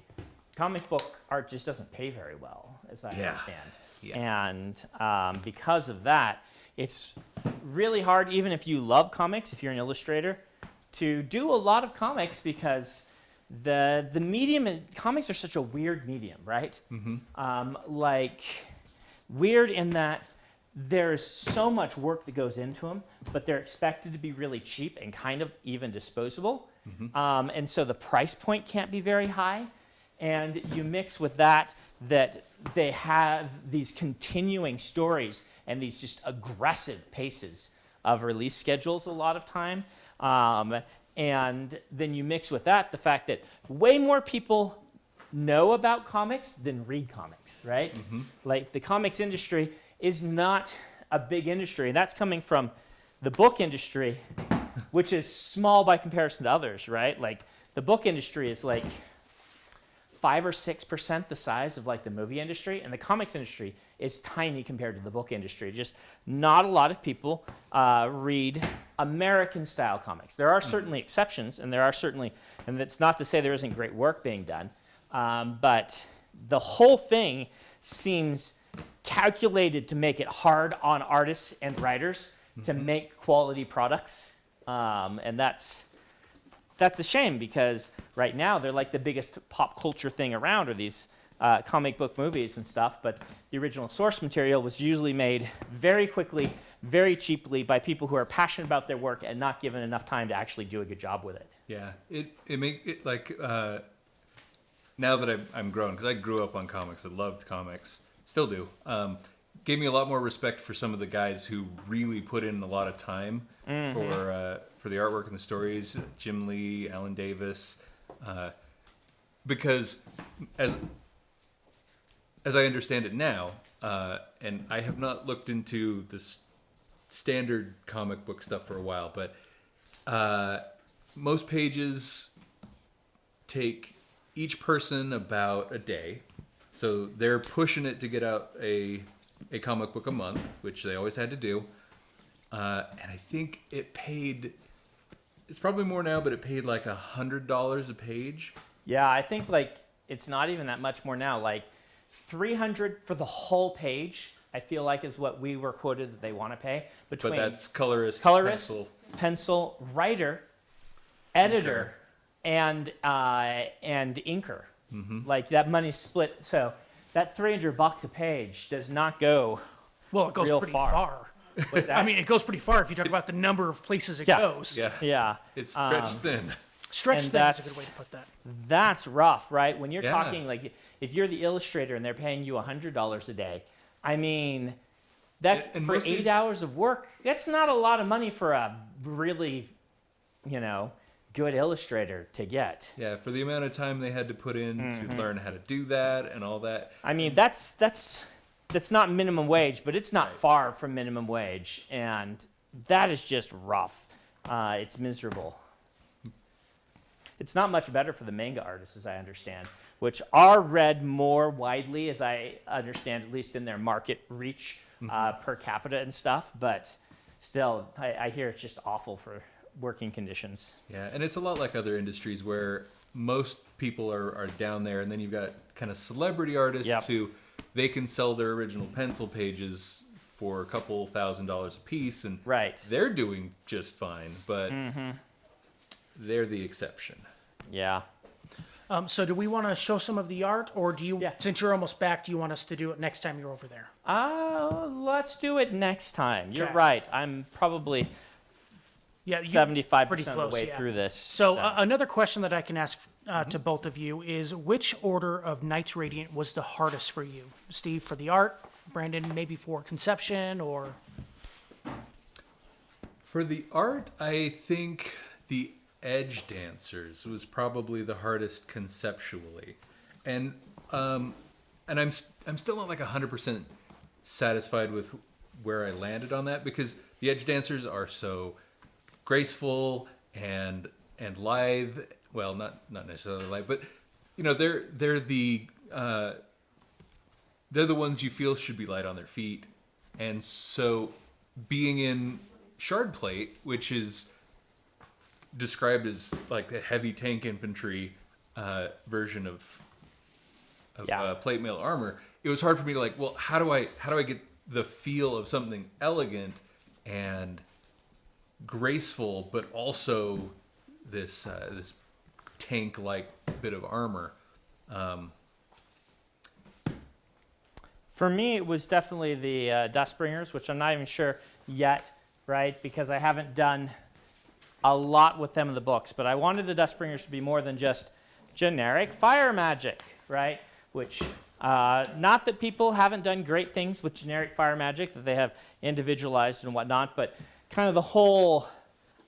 comic book art just doesn't pay very well, as I understand. Yeah. And because of that, it's really hard, even if you love comics, if you're an illustrator, to do a lot of comics, because the medium, comics are such a weird medium, right? Mm-hmm. Like, weird in that there's so much work that goes into them, but they're expected to be really cheap and kind of even disposable. Mm-hmm. And so the price point can't be very high. And you mix with that they have these continuing stories and these just aggressive paces of release schedules a lot of time. And then you mix with that the fact that way more people know about comics than read comics, right? Mm-hmm. Like, the comics industry is not a big industry, and that's coming from the book industry, which is small by comparison to others, right? Like, the book industry is like 5 or 6% the size of like the movie industry, and the comics industry is tiny compared to the book industry. Just not a lot of people read American-style comics. There are certainly exceptions, and and it's not to say there isn't great work being done, but the whole thing seems calculated to make it hard on artists and writers to make quality products, and that's a shame, because right now they're like the biggest pop culture thing around, are these comic book movies and stuff, but the original source material was usually made very quickly, very cheaply, by people who are passionate about their work and not given enough time to actually do a good job with it. Yeah, it make it like now that I'm grown, because I grew up on comics, I loved comics, still do. Gave me a lot more respect for some of the guys who really put in a lot of time for the artwork and the stories. Jim Lee, Alan Davis, because as I understand it now, and I have not looked into this standard comic book stuff for a while, but most pages take each person about a day. So they're pushing it to get out a comic book a month, which they always had to do. and I think it paid. It's probably more now, but it paid like $100 a page. Yeah, I think like it's not even that much more now. Like 300 for the whole page, I feel like is what we were quoted that they want to pay. But that's colorist, pencil, writer, editor, and inker. Like that money's split. So that $300 a page does not go. Well, it goes real pretty far. far. What's that? I mean, it goes pretty far if you talk about the number of places it goes. Yeah, Yeah. it's stretched thin. Stretch And thin is a that's- good way to put that. That's rough, right? When you're Yeah. talking like if you're the illustrator and they're paying you $100 a day, I mean, that's And for most of 8 these- hours of work. That's not a lot of money for a really, good illustrator to get. Yeah, for the amount of time they had to put in to learn how to do that and all that. I mean, that's not minimum wage, but it's not Right. far from minimum wage, and that is just rough. It's miserable. It's not much better for the manga artists, as I understand, which are read more widely, as I understand, at least in their market reach per capita and stuff. But still, I hear it's just awful for working conditions. Yeah, and it's a lot like other industries where most people are down there, and then you've got kind of celebrity artists Yep. who they can sell their original pencil pages for a couple $1,000s a piece, and Right. they're doing just fine, but they're the exception. Yeah. So do we want to show some of the art, or do you, Yeah. since you're almost back, do you want us to do it next time you're over there? Let's do it next time. You're Okay. right. I'm probably Yeah, 75% pretty of the way close, yeah. through this. So another question that I can ask to both of you is, which order of Knights Radiant was the hardest for you? Steve, for the art, Brandon, maybe for conception, or... For the art, I think the Edge Dancers was probably the hardest conceptually, and I'm still not like 100% satisfied with where I landed on that, because the Edge Dancers are so graceful and lithe. Well, not necessarily lithe, but they're the ones you feel should be light on their feet, and so being in Shard Plate, which is described as like the heavy tank infantry version of Yeah. plate mail armor, it was hard for me to like, well, how do I get the feel of something elegant and graceful, but also this tank like bit of armor. For me, it was definitely the Dustbringers, which I'm not even sure yet, right? Because I haven't done a lot with them in the books. But I wanted the Dustbringers to be more than just generic fire magic, right? Which, not that people haven't done great things with generic fire magic, that they have individualized and whatnot, but kind of the whole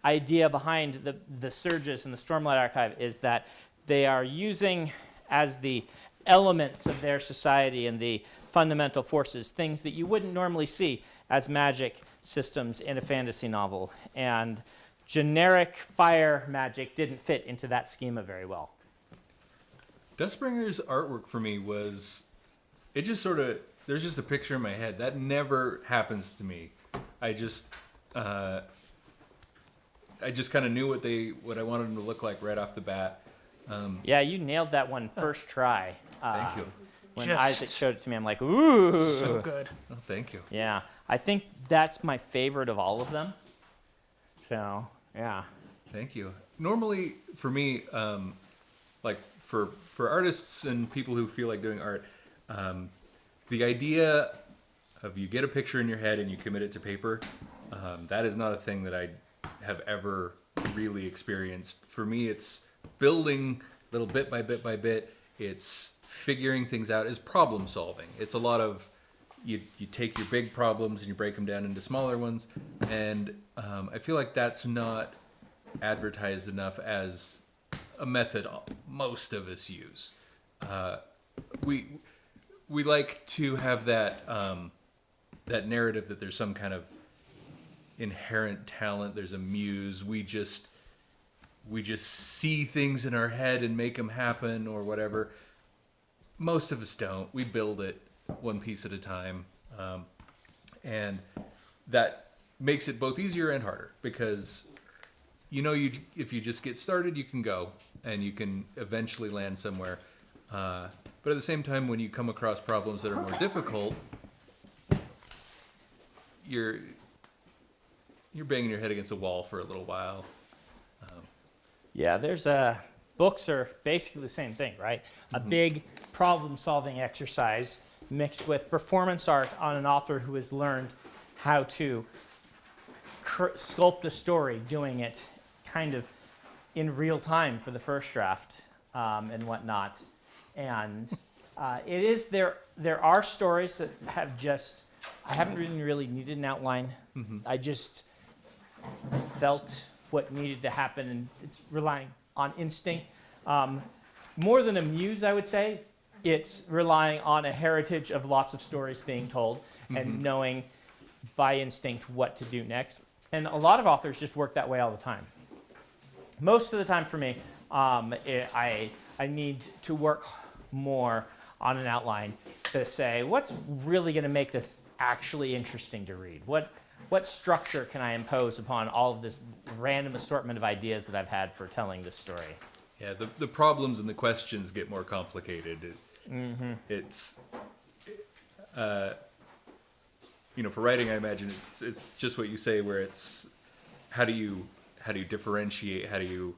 idea behind the Surges and the Stormlight Archive is that they are using as the elements of their society and the fundamental forces, things that you wouldn't normally see as magic systems in a fantasy novel. And generic fire magic didn't fit into that schema very well. Dustbringer's artwork for me was, it just sort of, there's just a picture in my head. That never happens to me. I just kind of knew what I wanted them to look like right off the bat. Yeah, you nailed that one first try. Thank you. When Just- Isaac showed it to me, I'm like, ooh. So good. Oh, thank you. Yeah, I think that's my favorite of all of them. So, yeah. Thank you. Normally, for me, like for artists and people who feel like doing art, the idea of you get a picture in your head and you commit it to paper, that is not a thing that I have ever really experienced. For me, it's building little bit by bit by bit. It's figuring things out. It's problem solving. It's a lot of you take your big problems and you break them down into smaller ones, and I feel like that's not advertised enough as a method most of us use. We like to have that that narrative that there's some kind of inherent talent. There's a muse. We just see things in our head and make them happen or whatever. Most of us don't. We build it one piece at a time, and that makes it both easier and harder because if you just get started, you can go and you can eventually land somewhere. But at the same time, when you come across problems that are more difficult, you're banging your head against a wall for a little while. Yeah, there's books are basically the same thing, right? A big problem-solving exercise mixed with performance art on an author who has learned how to sculpt a story, doing it kind of in real time for the first draft and whatnot. And it is there are stories that have just, I haven't really needed an outline. I just felt what needed to happen, and it's relying on instinct. More than a muse, I would say, it's relying on a heritage of lots of stories being told and knowing by instinct what to do next. And a lot of authors just work that way all the time. Most of the time for me, I need to work more on an outline to say, what's really going to make this actually interesting to read? What structure can I impose upon all of this random assortment of ideas that I've had for telling this story? Yeah, the problems and the questions get more complicated. It's, for writing, I imagine it's just what you say, where it's how do you differentiate, how do you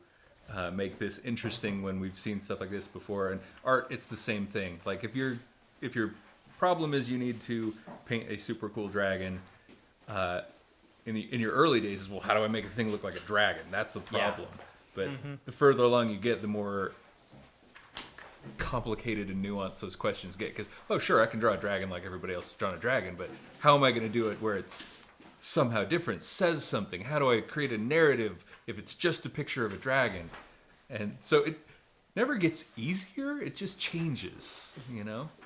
make this interesting when we've seen stuff like this before. And art, it's the same thing. Like if your problem is you need to paint a super cool dragon, in your early days is, well, how do I make a thing look like a dragon? That's the problem. Yeah. But the further along you get, the more complicated and nuanced those questions get. Because, oh, sure, I can draw a dragon like everybody else has drawn a dragon, but how am I going to do it where it's somehow different, says something? How do I create a narrative if it's just a picture of a dragon? And so it never gets easier, it just changes,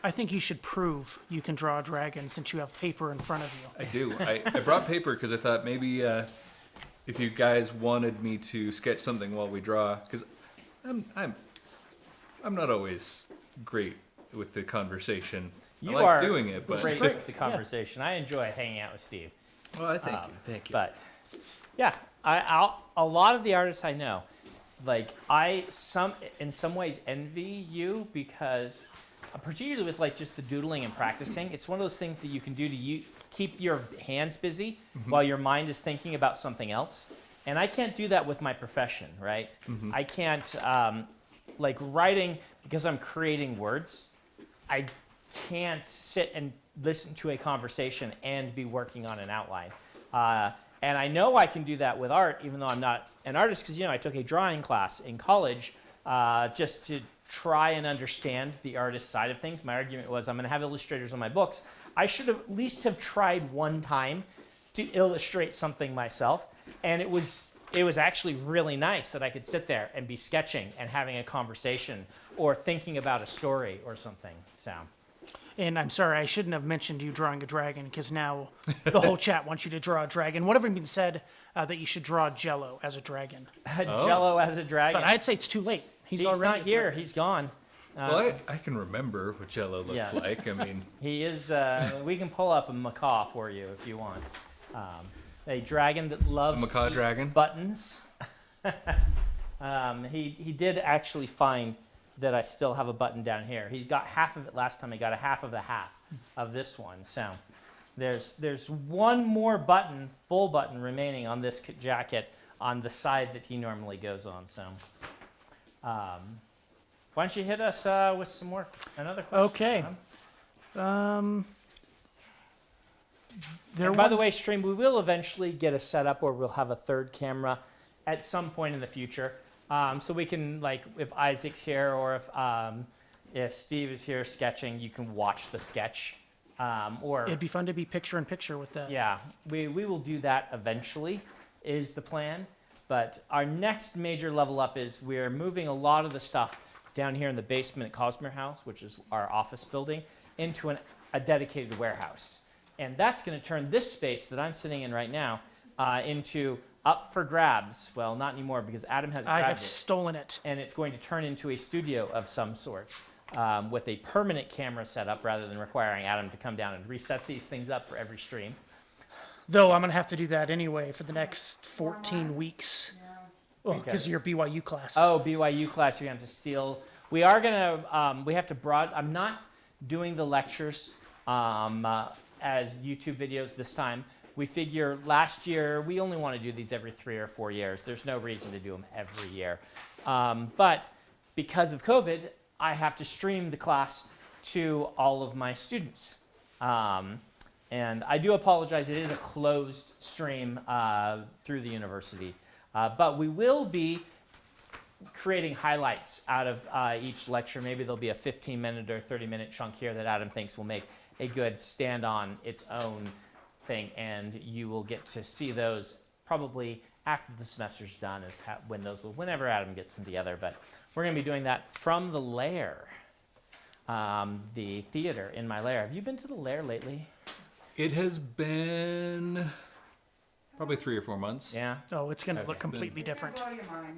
I think you should prove you can draw a dragon since you have paper in front of you. I do. I brought paper because I thought maybe if you guys wanted me to sketch something while we draw, because I'm not always great with the conversation. You I like are doing it, but great with the conversation. I enjoy hanging out with Steve. well, I thank you. Thank you. But yeah, a lot of the artists I know, like in some ways envy you because, particularly with like just the doodling and practicing, it's one of those things that you can do to keep your hands busy while your mind is thinking about something else. And I can't do that with my profession, right? I can't like writing, because I'm creating words. I can't sit and listen to a conversation and be working on an outline. And I know I can do that with art, even though I'm not an artist, because I took a drawing class in college just to try and understand the artist side of things. My argument was, I'm going to have illustrators on my books. I should have at least have tried one time to illustrate something myself, and it was actually really nice that I could sit there and be sketching and having a conversation or thinking about a story or something. So. And I'm sorry, I shouldn't have mentioned you drawing a dragon, because now the whole chat wants you to draw a dragon. One of them even said that you should draw Jello as a dragon. Jello as a dragon. But I'd say it's too late. He's already not here. He's gone. Well, I can remember what Jello looks like. I mean, he is. We can pull up a macaw for you if you want. A dragon that loves a macaw dragon buttons. He did actually find that I still have a button down here. He got half of it last time. He got a half of the half of this one. So there's one more button, full button, remaining on this jacket on the side that he normally goes on. So why don't you hit us with another question? Okay. By the way, stream, we will eventually get a setup where we'll have a third camera at some point in the future. So we can, like, if Isaac's here or if Steve is here sketching, you can watch the sketch. Or it'd be fun to be picture in picture with that. Yeah, we will do that eventually, is the plan. But our next major level up is we're moving a lot of the stuff down here in the basement at Cosmere House, which is our office building, into a dedicated warehouse. And that's going to turn this space that I'm sitting in right now into up for grabs. Well, not anymore, because Adam has grabbed I have it. stolen it. And it's going to turn into a studio of some sort with a permanent camera setup rather than requiring Adam to come down and reset these things up for every stream. Though I'm going to have to do that anyway for the next 14 weeks. Well, because Because- of your BYU class. Oh, BYU class, you're going to have to steal. We are going to, we have to I'm not doing the lectures as YouTube videos this time. We figure last year, we only want to do these every 3 or 4 years. There's no reason to do them every year. But because of COVID, I have to stream the class to all of my students. And I do apologize, it is a closed stream through the university. But we will be creating highlights out of each lecture. Maybe there'll be a 15-minute or 30-minute chunk here that Adam thinks will make a good stand on its own thing, and you will get to see those probably after the semester's done, whenever Adam gets them together. But we're going to be doing that from the Lair, the theater in my Lair. Have you been to the Lair lately? It has been probably 3 or 4 months. Yeah. Oh, it's going to look completely different.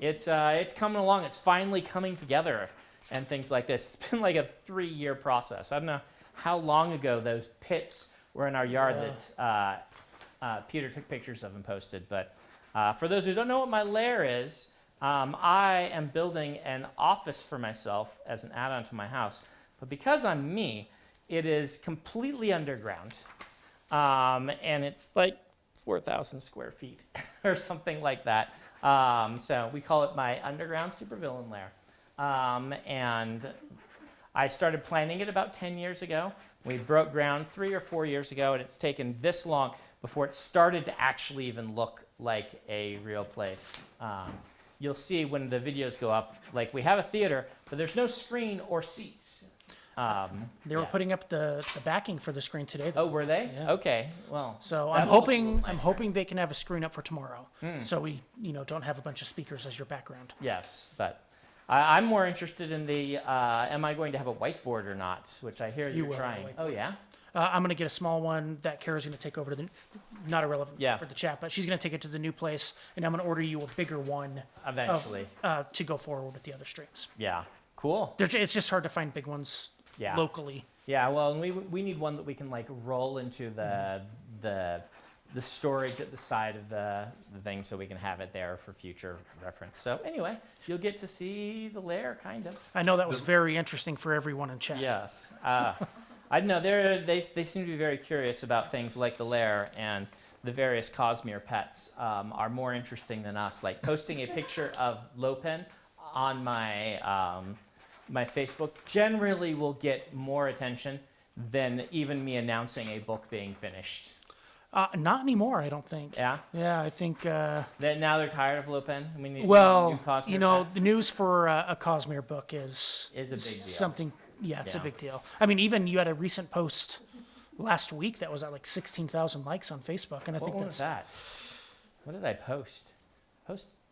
It's coming along. It's finally coming together and things like this. It's been like a 3-year process. I don't know how long ago those pits were in our yard that Peter took pictures of and posted. But for those who don't know what my Lair is, I am building an office for myself as an add-on to my house. But because I'm me, it is completely underground. And it's like 4,000 square feet or something like that. So we call it my underground supervillain lair. And I started planning it about 10 years ago. We broke ground 3 or 4 years ago, and it's taken this long before it started to actually even look like a real place. You'll see when the videos go up, like we have a theater, but there's no screen or seats. They were putting up the backing for the screen today, though. Oh, were they? Yeah. Okay, well. So that'll look a little I'm nicer. hoping they can have a screen up for tomorrow, so we don't have a bunch of speakers as your background. Yes, but I'm more interested in the am I going to have a whiteboard or not, which I hear You you're will have a trying. whiteboard. Oh, yeah? I'm going to get a small one that Kara's going to take over to the, not irrelevant Yeah. for the chat, but she's going to take it to the new place, and I'm going to order you a bigger one Eventually. to go forward with the other streams. Yeah. Cool. It's just hard to find big ones Yeah. locally. Yeah, well, and we need one that we can like roll into the storage at the side of the thing so we can have it there for future reference. So anyway, you'll get to see the lair, kind of. I know that was very interesting for everyone in chat. Yes. I know they seem to be very curious about things like the lair, and the various Cosmere pets are more interesting than us. Like posting a picture of Lopen on my my Facebook generally will get more attention than even me announcing a book being finished. Not anymore, I don't think. Yeah. Yeah, I think. Now they're tired of Lopen. We need new Well, Cosmere pets. the news for a Cosmere book is Is a big deal. something. Yeah, it's a Yeah. big deal. I mean, even you had a recent post last week that was at like 16,000 likes on Facebook, and I What think was that's that? What did I post?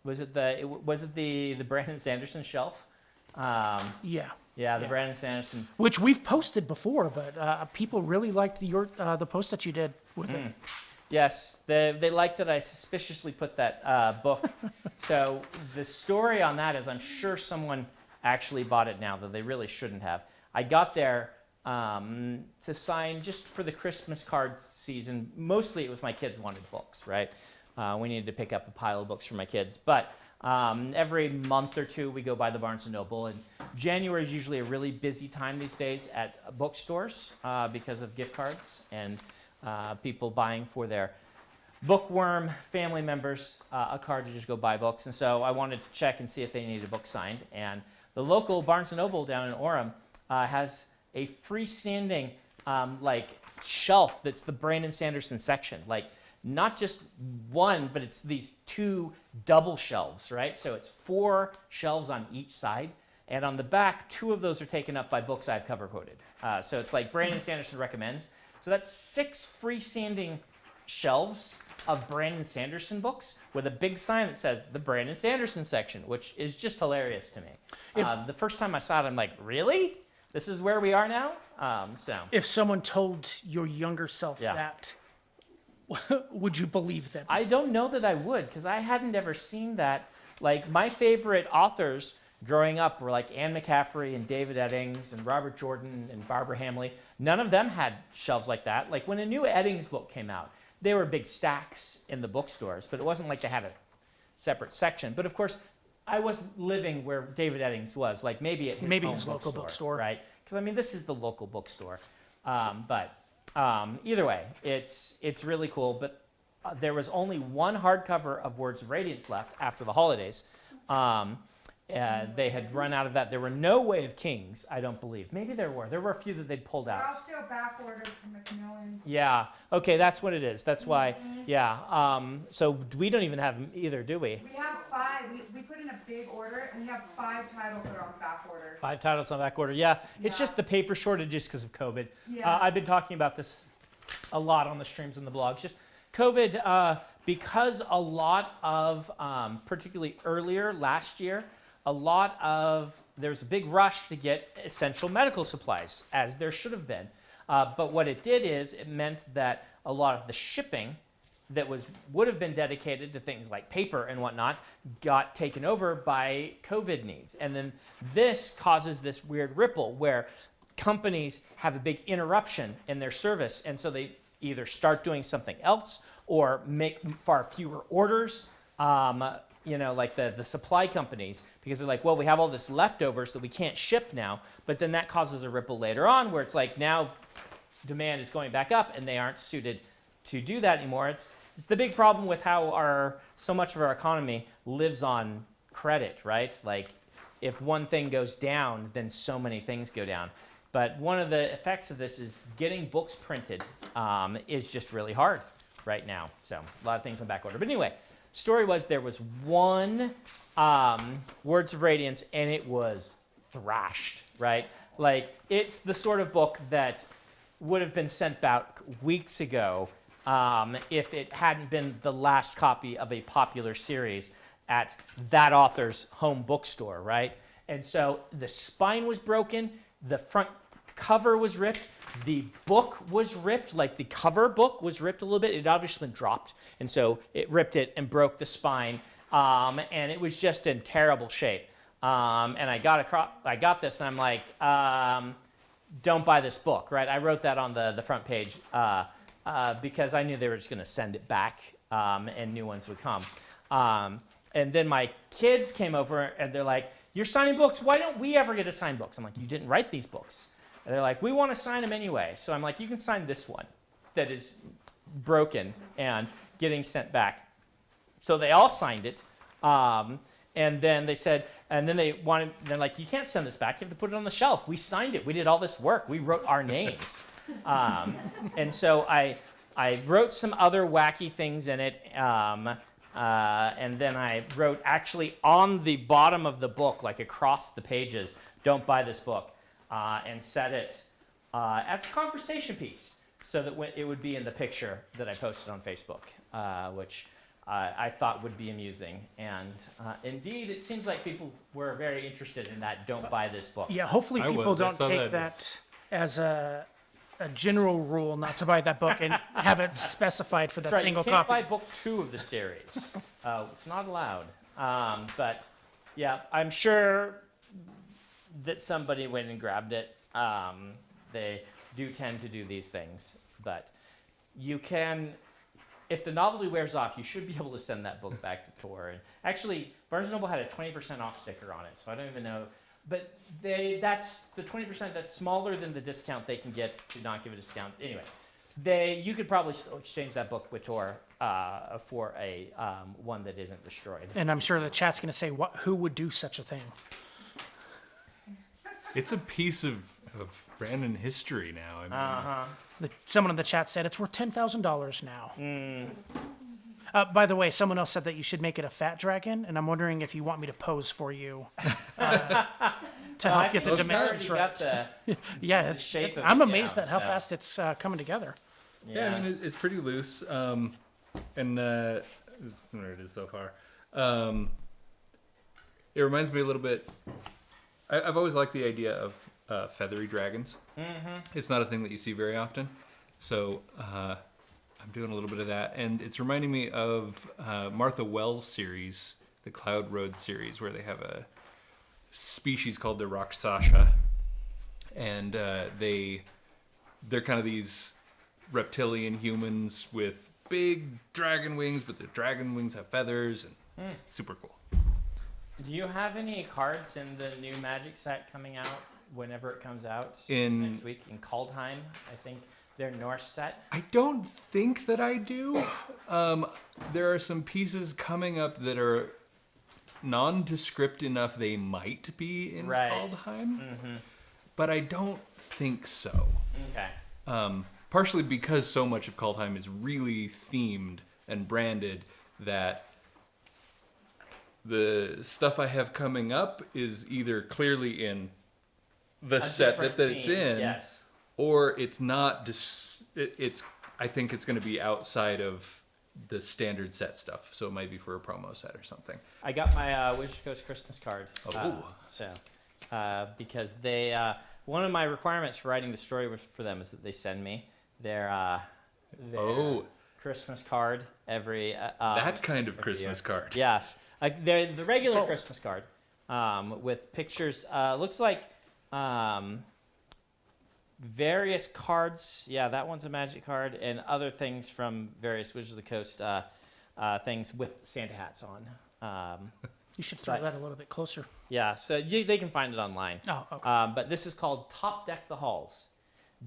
Was it the Brandon Sanderson shelf? yeah. Yeah, the Brandon Sanderson. Which we've posted before, but people really liked the post that you did with it. Yes, they like that I suspiciously put that book. So the story on that is I'm sure someone actually bought it now, though they really shouldn't have. I got there to sign just for the Christmas card season. Mostly it was my kids wanted books, right? We needed to pick up a pile of books for my kids. But every month or two we go by the Barnes & Noble, and January is usually a really busy time these days at bookstores because of gift cards and people buying for their bookworm family members a card to just go buy books. And so I wanted to check and see if they needed a book signed. And the local Barnes & Noble down in Orem has a freestanding like shelf that's the Brandon Sanderson section. Like not just one, but it's these 2 double shelves, right? So it's 4 shelves on each side. And on the back, 2 of those are taken up by books I've cover quoted. So it's like Brandon Sanderson recommends. So that's 6 freestanding shelves of Brandon Sanderson books with a big sign that says the Brandon Sanderson section, which is just hilarious to me. The first time I saw it, I'm like, really? This is where we are now? If someone told your younger self Yeah. that, would you believe them? I don't know that I would, because I hadn't ever seen that. Like, my favorite authors growing up were like Anne McCaffrey and David Eddings and Robert Jordan and Barbara Hamley. None of them had shelves like that. Like, when a new Eddings book came out, they were big stacks in the bookstores, but it wasn't like they had a separate section. But of course, I wasn't living where David Eddings was, like maybe at his home local bookstore, right? Because I mean, this is the local bookstore. But either way, it's really cool. But there was only one hardcover of Words of Radiance left after the holidays. They had run out of that. There were no Way of Kings, I don't believe. Maybe there were. There were a few that they'd pulled out. They're all still back ordered from Macmillan. Yeah. Okay, that's what it is. That's why. Yeah. So we don't even have them either, do we? We have 5. We put in a big order, and we have 5 titles that are on back order. 5 titles on back order. Yeah. It's Yeah. just the paper shortage just because of COVID. Yeah. I've been talking about this a lot on the streams and the blogs. Just COVID, because a lot of, particularly earlier last year, there was a big rush to get essential medical supplies, as there should have been. But what it did is it meant that a lot of the shipping that would have been dedicated to things like paper and whatnot got taken over by COVID needs. And then this causes this weird ripple where companies have a big interruption in their service, and so they either start doing something else or make far fewer orders. Like the supply companies, because they're like, well, we have all this leftovers that we can't ship now, but then that causes a ripple later on where it's like now demand is going back up and they aren't suited to do that anymore. It's the big problem with how so much of our economy lives on credit, right? Like if one thing goes down, then so many things go down. But one of the effects of this is getting books printed is just really hard right now. So a lot of things on back order. But anyway, story was there was one Words of Radiance, and it was thrashed, right? Like, it's the sort of book that would have been sent out weeks ago if it hadn't been the last copy of a popular series at that author's home bookstore, right? And so the spine was broken, the front cover was ripped, the book was ripped, like the cover book was ripped a little bit. It had obviously been dropped, and so it ripped it and broke the spine, and it was just in terrible shape. And I got this, and I'm like, don't buy this book, right? I wrote that on the front page because I knew they were just going to send it back, and new ones would come. And then my kids came over, and they're like, you're signing books. Why don't we ever get to sign books? I'm like, you didn't write these books. And they're like, we want to sign them anyway. So I'm like, you can sign this one that is broken and getting sent back. So they all signed it. And then they said, they're like, you can't send this back. You have to put it on the shelf. We signed it. We did all this work. We wrote our names. And so I wrote some other wacky things in it. And then I wrote actually on the bottom of the book, like across the pages, don't buy this book. And set it as a conversation piece so that it would be in the picture that I posted on Facebook, which I thought would be amusing. And indeed, it seems like people were very interested in that don't buy this book. Yeah, hopefully people don't take that as a general rule not to buy that book and have it specified for that That's right, single you can't copy. buy book 2 of the series. It's not allowed. But yeah, I'm sure that somebody went and grabbed it. They do tend to do these things, but you can, if the novelty wears off, you should be able to send that book back to Tor. And actually, Barnes & Noble had a 20% off sticker on it, so I don't even know. But that's the 20%, that's smaller than the discount they can get to not give a discount. Anyway, you could probably still exchange that book with Tor for a one that isn't destroyed. And I'm sure the chat's going to say, who would do such a thing? It's a piece of Brandon history now. I mean, Someone in the chat said it's worth $10,000 now. By the way, someone else said that you should make it a fat dragon, and I'm wondering if you want me to pose for you to help get the dimensions right. Got Yeah, the shape of I'm it amazed now, at how so. fast it's coming together. yeah, I mean, it's pretty loose. And there it is so far. It reminds me a little bit. I've always liked the idea of feathery dragons. Mm-hmm. It's not a thing that you see very often. So I'm doing a little bit of that. And it's reminding me of Martha Wells' series, the Cloud Road series, where they have a species called the Rakshasa. And they're kind of these reptilian humans with big dragon wings, but the dragon wings have feathers, and super cool. Do you have any cards in the new Magic set coming out whenever it comes out In- next week? In Kaldheim, I think their Norse set. I don't think that I do. There are some pieces coming up that are nondescript enough they might be in Right. Kaldheim, but I don't think so. Okay. Partially because so much of Kaldheim is really themed and branded that the stuff I have coming up is either clearly in the A set different that it's theme, in, Yes. or it's not. It's. I think it's going to be outside of the standard set stuff, so it might be for a promo set or something. I got my Wizard Coast Christmas card. Oh. Because they one of my requirements for writing the story for them is that they send me their Christmas card every That kind of every Christmas year. card. Yes, they're the regular Christmas card with pictures. Looks like various cards. Yeah, that one's a Magic card, and other things from various Wizards of the Coast things with Santa hats on. You should throw that a little bit closer. Yeah, so they can find it online. Oh, okay. But this is called Top Deck the Halls.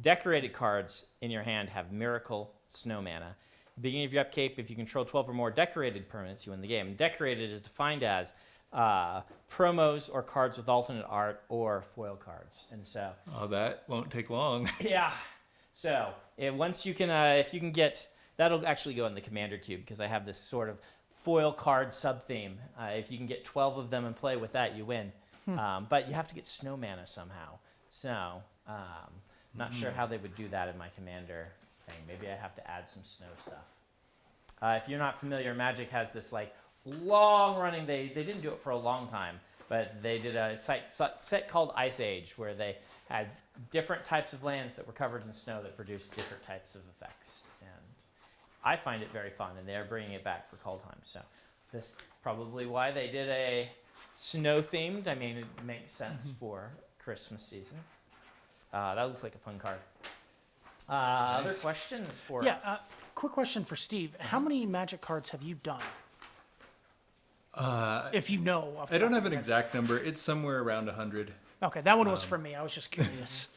Decorated cards in your hand have Miracle Snow Mana. Beginning of your upkeep, if you control 12 or more decorated permanents, you win the game. Decorated is defined as promos or cards with alternate art or foil cards. And so, Oh, that won't take long. yeah. So once you can, if you can get, that'll actually go in the Commander Cube because I have this sort of foil card sub-theme. If you can get 12 of them and play with that, you win. But you have to get Snow Mana somehow. So, not sure how they would do that in my Commander thing. Maybe I have to add some snow stuff. If you're not familiar, Magic has this like long-running. They didn't do it for a long time, but they did a set called Ice Age where they had different types of lands that were covered in snow that produced different types of effects. And I find it very fun, and they're bringing it back for Kaldheim. So this is probably why they did a snow-themed. I mean, it makes sense for Christmas season. That looks like a fun card. Other questions for us? Quick question for Steve. How many Magic cards have you done? If you know. Off the I don't top have of an your head. exact number. It's somewhere around 100. Okay, that one was for me. I was just curious.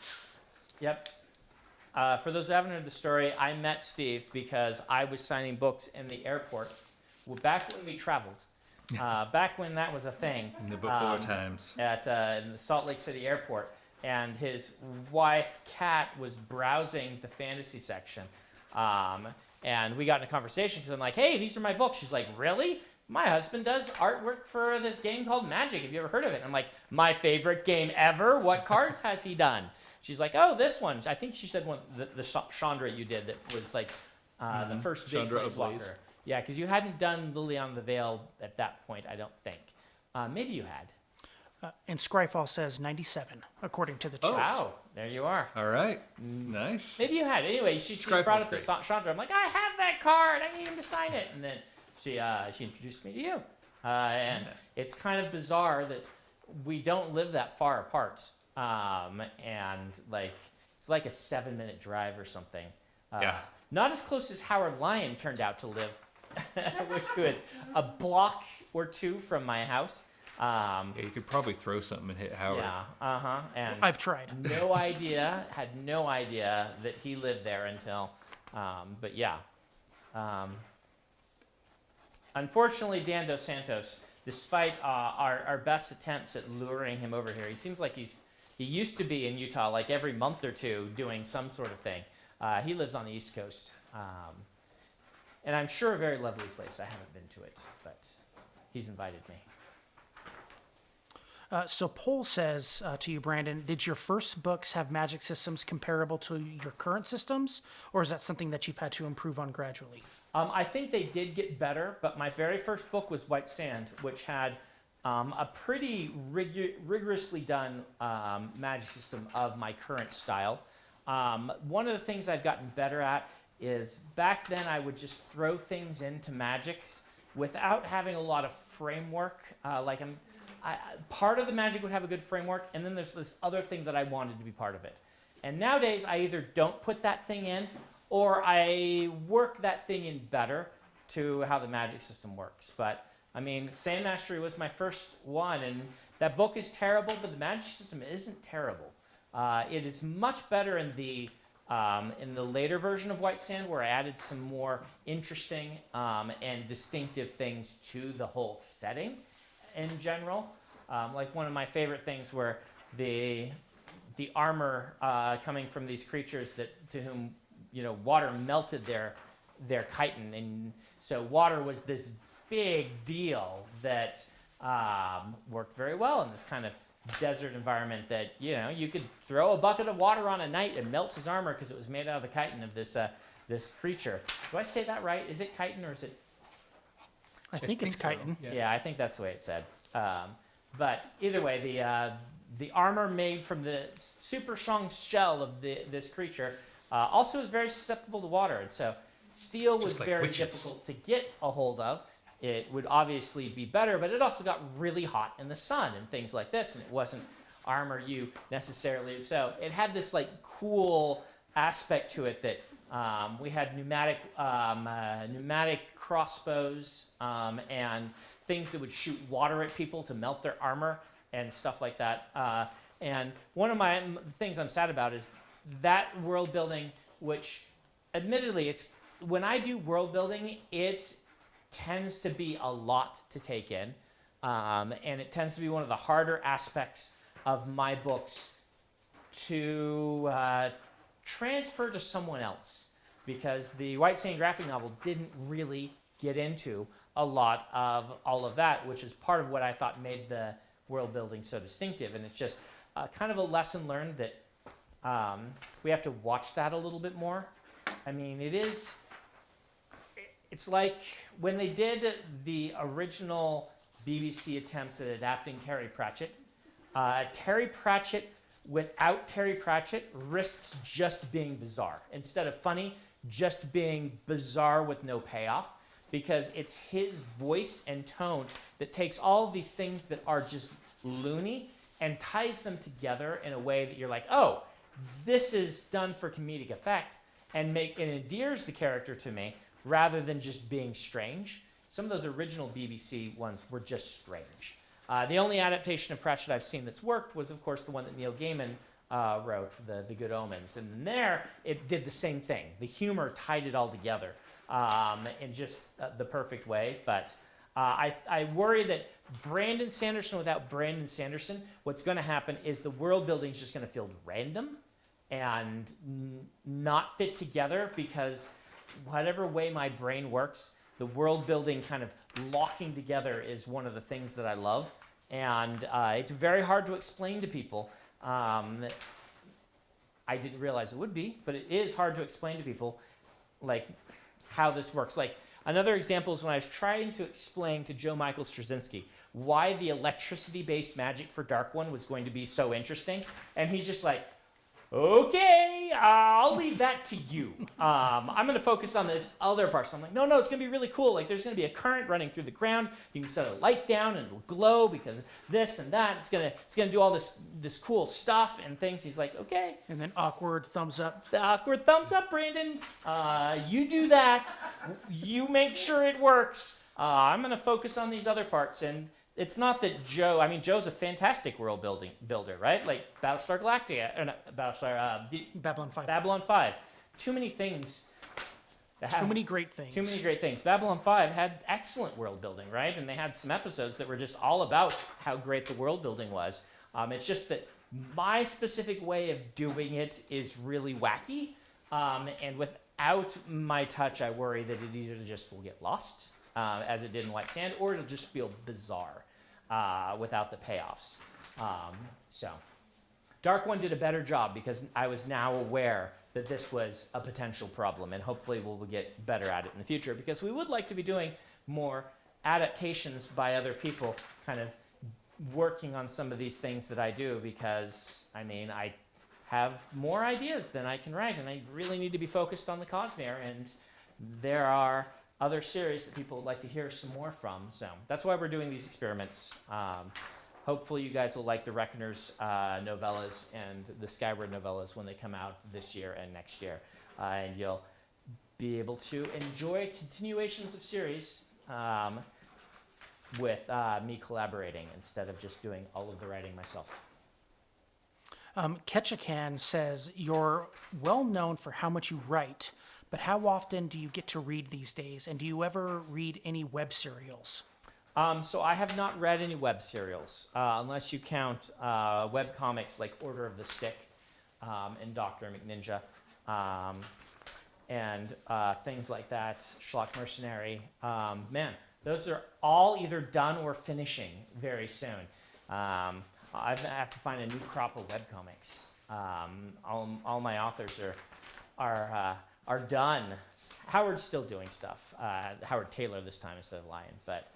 Yep. For those who haven't heard the story, I met Steve because I was signing books in the airport back when we traveled. Back when that was a thing. In the before times. At in the Salt Lake City airport. And his wife, Kat, was browsing the fantasy section. And we got in a conversation because I'm like, hey, these are my books. She's like, really? My husband does artwork for this game called Magic. Have you ever heard of it? And I'm like, my favorite game ever? What cards has he done? She's like, oh, this one. I think she said one, the Chandra you did that was like the first big Chandra Planeswalker. Ablaze. Yeah, because you hadn't done Lily on the Veil at that point, I don't think. Maybe you had. And Scryfall says 97, according to the chat. Wow, there you are. All right. Nice. Maybe you had. Anyway, she Scryfall's brought up the great. Chandra. I'm like, I have that card. I need him to sign it. And then she introduced me to you. And it's kind of bizarre that we don't live that far apart. And like it's like a 7-minute drive or something. Yeah. Not as close as Howard Lyon turned out to live, which was a block or two from my house. Yeah, you could probably throw something and hit Howard. Yeah, and I've tried. had no idea that he lived there until, but yeah. Unfortunately, Dan Dos Santos, despite our best attempts at luring him over here, he seems like he used to be in Utah like every month or two doing some sort of thing. He lives on the East Coast, and I'm sure a very lovely place. I haven't been to it, but he's invited me. So Paul says to you, Brandon, did your first books have magic systems comparable to your current systems, or is that something that you've had to improve on gradually? I think they did get better, but my very first book was White Sand, which had a pretty rigorously done magic system of my current style. One of the things I've gotten better at is back then I would just throw things into magics without having a lot of framework. Part of the magic would have a good framework, and then there's this other thing that I wanted to be part of it. And nowadays, I either don't put that thing in, or I work that thing in better to how the magic system works. But I mean, Sand Mastery was my first one, and that book is terrible, but the magic system isn't terrible. It is much better in the later version of White Sand, where I added some more interesting and distinctive things to the whole setting in general. Like one of my favorite things were the armor coming from these creatures to whom water melted their chitin, and so water was this big deal that worked very well in this kind of desert environment. That you could throw a bucket of water on a knight and melt his armor because it was made out of the chitin of this creature. Do I say that right? Is it chitin or is it? I think it's so, chitin. Yeah, I think that's the way it said. But either way, the armor made from the super strong shell of this creature also is very susceptible to water, and so steel was Just like very witches. difficult to get a hold of. It would obviously be better, but it also got really hot in the sun and things like this, and it wasn't armor you necessarily. So it had this like cool aspect to it that we had pneumatic crossbows and things that would shoot water at people to melt their armor and stuff like that. And one of my things I'm sad about is that world building, which admittedly when I do world building, it tends to be a lot to take in, and it tends to be one of the harder aspects of my books to transfer to someone else, because the White Sand graphic novel didn't really get into a lot of all of that, which is part of what I thought made the world building so distinctive. And it's just kind of a lesson learned that we have to watch that a little bit more. I mean, it's like when they did the original BBC attempts at adapting Terry Pratchett. Terry Pratchett without Terry Pratchett risks just being bizarre. Instead of funny, just being bizarre with no payoff, because it's his voice and tone that takes all of these things that are just loony and ties them together in a way that you're like, oh, this is done for comedic effect, and endears the character to me rather than just being strange. Some of those original BBC ones were just strange. The only adaptation of Pratchett I've seen that's worked was, of course, the one that Neil Gaiman wrote, the Good Omens. And there, it did the same thing. The humor tied it all together in just the perfect way. But I worry that Brandon Sanderson without Brandon Sanderson, what's going to happen is the world building is just going to feel random and not fit together, because whatever way my brain works, the world building kind of locking together is one of the things that I love. And it's very hard to explain to people. I didn't realize it would be, but it is hard to explain to people like how this works. Like another example is when I was trying to explain to Joe Michael Straczynski why the electricity-based magic for Dark One was going to be so interesting. And he's just like, okay, I'll leave that to you. I'm going to focus on this other part. So I'm like, no, it's going to be really cool. Like, there's going to be a current running through the ground. You can set a light down and it'll glow because this and that. It's going to do all this cool stuff and things. He's like, okay. And then awkward thumbs up. The awkward thumbs up, Brandon. You do that. You make sure it works. I'm going to focus on these other parts. And it's not that Joe's a fantastic world builder, right? Like Battlestar Galactica, or not Battlestar, Babylon 5. Babylon 5. Too many things. Too many great things. Too many great things. Babylon 5 had excellent world building, right? And they had some episodes that were just all about how great the world building was. It's just that my specific way of doing it is really wacky. And without my touch, I worry that it either just will get lost, as it did in White Sand, or it'll just feel bizarre without the payoffs. So Dark One did a better job because I was now aware that this was a potential problem, and hopefully we'll get better at it in the future, because we would like to be doing more adaptations by other people, kind of working on some of these things that I do, because I have more ideas than I can write, and I really need to be focused on the Cosmere, and there are other series that people would like to hear some more from. So that's why we're doing these experiments. Hopefully you guys will like the Reckoners novellas and the Skyward novellas when they come out this year and next year. And you'll be able to enjoy continuations of series with me collaborating instead of just doing all of the writing myself. Ketchikan says, you're well known for how much you write, but how often do you get to read these days? And do you ever read any web serials? So I have not read any web serials, unless you count web comics like Order of the Stick and Dr. McNinja, and things like that, Schlock Mercenary. Man, those are all either done or finishing very soon. I have to find a new crop of webcomics. All my authors are done. Howard's still doing stuff. Howard Taylor this time instead of Lion, but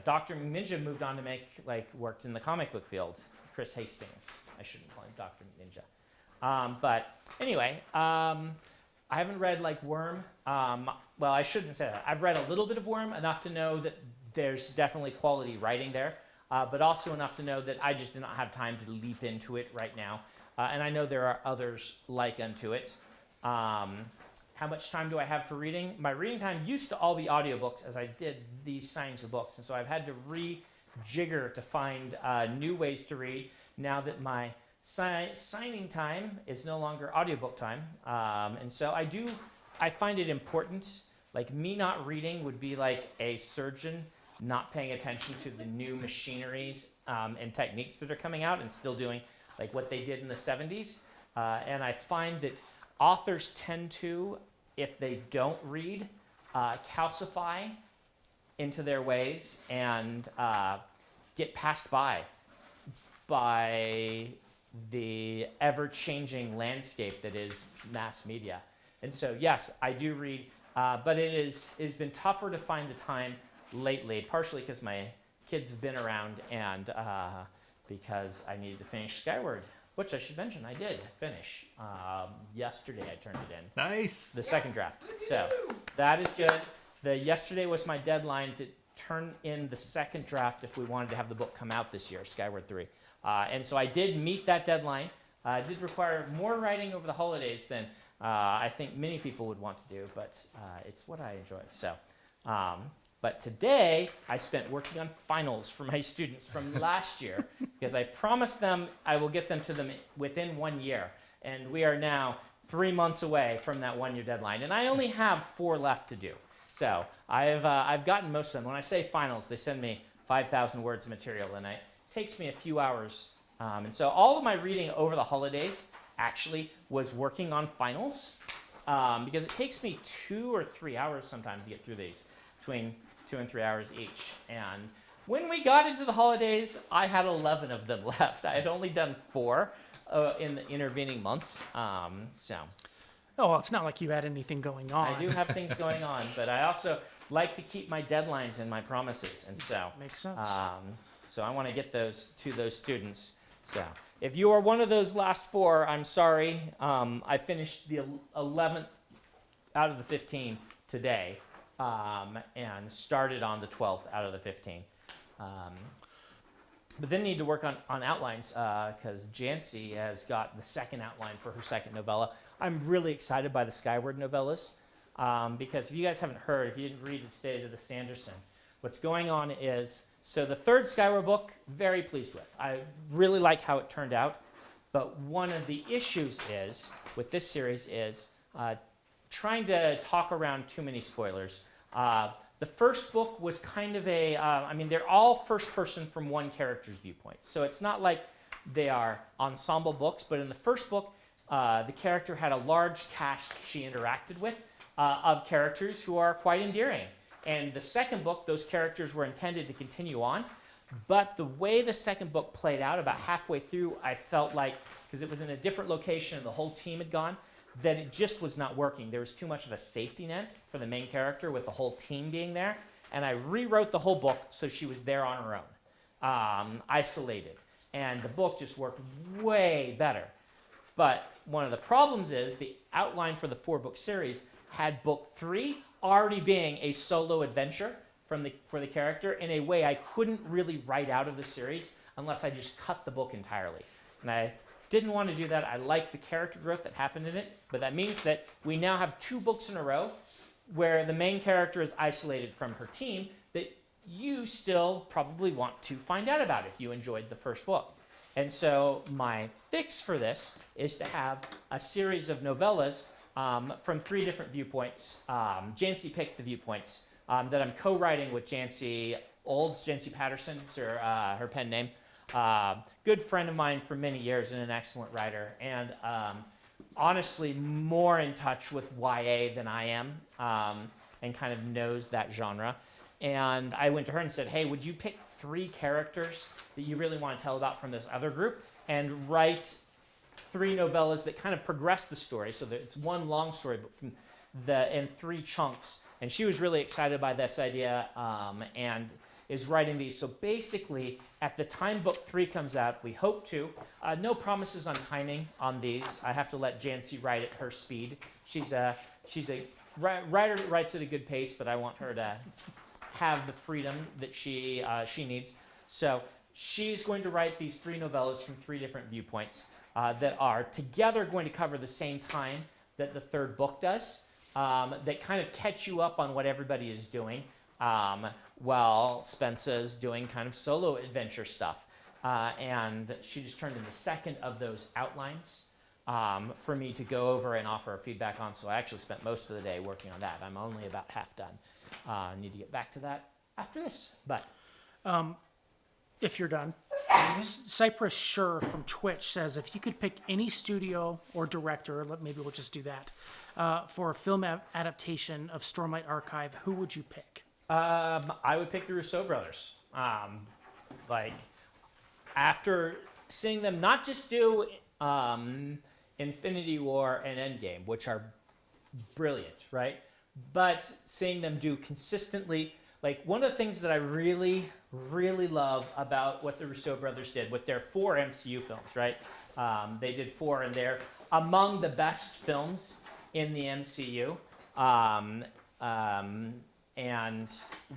Dr. Ninja moved on to worked in the comic book field. Chris Hastings. I shouldn't call him Dr. Ninja. But anyway, I haven't read Worm. Well, I shouldn't say that. I've read a little bit of Worm, enough to know that there's definitely quality writing there, but also enough to know that I just did not have time to leap into it right now. And I know there are others like unto it. How much time do I have for reading? My reading time used to all be audiobooks as I did these signings of books. And so I've had to rejigger to find new ways to read now that my signing time is no longer audiobook time. And so I find it important. Me not reading would be like a surgeon not paying attention to the new machineries and techniques that are coming out and still doing what they did in the 70s. And I find that authors tend to, if they don't read, calcify into their ways and get passed by the ever-changing landscape that is mass media. And so, yes, I do read, but it's been tougher to find the time lately, partially because my kids have been around and because I needed to finish Skyward. Which I should mention, I did finish. Yesterday I turned it in. Nice. The second draft. So that is good. Yesterday was my deadline to turn in the second draft if we wanted to have the book come out this year, Skyward 3. And so I did meet that deadline. It did require more writing over the holidays than I think many people would want to do, but it's what I enjoy. So, but today, I spent working on finals for my students from last year because I promised them I will get them to them within 1 year. And we are now 3 months away from that 1 year deadline. And I only have 4 left to do. So I've gotten most of them. When I say finals, they send me 5,000 words of material, and it takes me a few hours. And so all of my reading over the holidays actually was working on finals because it takes me 2 or 3 hours sometimes to get through these, between 2 and 3 hours each. And when we got into the holidays, I had 11 of them left. I had only done 4 in the intervening months. Oh, well, it's not like you had anything going on. I do have things going on, but I also like to keep my deadlines and my promises. And so Makes sense. so I want to get those to those students. So if you are one of those last 4, I'm sorry. I finished the 11th out of the 15 today. And started on the 12th out of the 15. But then need to work on outlines because Jancy has got the second outline for her second novella. I'm really excited by the Skyward novellas because if you guys haven't heard, if you didn't read the State of the Sanderson, what's going on is, so the third Skyward book, very pleased with. I really like how it turned out. But one of the issues is, with this series is, trying to talk around too many spoilers. The first book was kind of they're all first person from one character's viewpoint. So it's not like they are ensemble books, but in the first book, the character had a large cast she interacted with of characters who are quite endearing. And the second book, those characters were intended to continue on. But the way the second book played out, about halfway through, I felt like, because it was in a different location and the whole team had gone, that it just was not working. There was too much of a safety net for the main character with the whole team being there. And I rewrote the whole book so she was there on her own, isolated. And the book just worked way better. But one of the problems is the outline for the 4-book series had book 3 already being a solo adventure for the character in a way I couldn't really write out of the series unless I just cut the book entirely. And I Didn't want to do that. I like the character growth that happened in it, but that means that we now have 2 books in a row where the main character is isolated from her team that you still probably want to find out about if you enjoyed the first book. And so my fix for this is to have a series of novellas from 3 different viewpoints. Jancy picked the viewpoints that I'm co-writing with Jancy Olds. Jancy Patterson is her pen name. Good friend of mine for many years and an excellent writer. And honestly, more in touch with YA than I am and kind of knows that genre. And I went to her and said, hey, would you pick 3 characters that you really want to tell about from this other group and write 3 novellas that kind of progress the story so that it's one long story but from in 3 chunks. And she was really excited by this idea and is writing these. So basically, at the time book 3 comes out, we hope to. No promises on timing on these. I have to let Jancy write at her speed. She's a writer that writes at a good pace, but I want her to have the freedom that she needs. So she's going to write these 3 novellas from 3 different viewpoints that are together going to cover the same time that the 3rd book does, that kind of catch you up on what everybody is doing while Spence's doing kind of solo adventure stuff. And she just turned in the 2nd of those outlines for me to go over and offer feedback on. So I actually spent most of the day working on that. I'm only about half done. I need to get back to that after this. But If you're done, Cypress Sure from Twitch says, if you could pick any studio or director, maybe we'll just do that, for a film adaptation of Stormlight Archive, who would you pick? I would pick the Russo brothers. After seeing them not just do Infinity War and Endgame, which are brilliant, right? But seeing them do consistently, one of the things that I really, really love about what the Russo brothers did with their 4 MCU films, right? They did 4, and they're among the best films in the MCU. And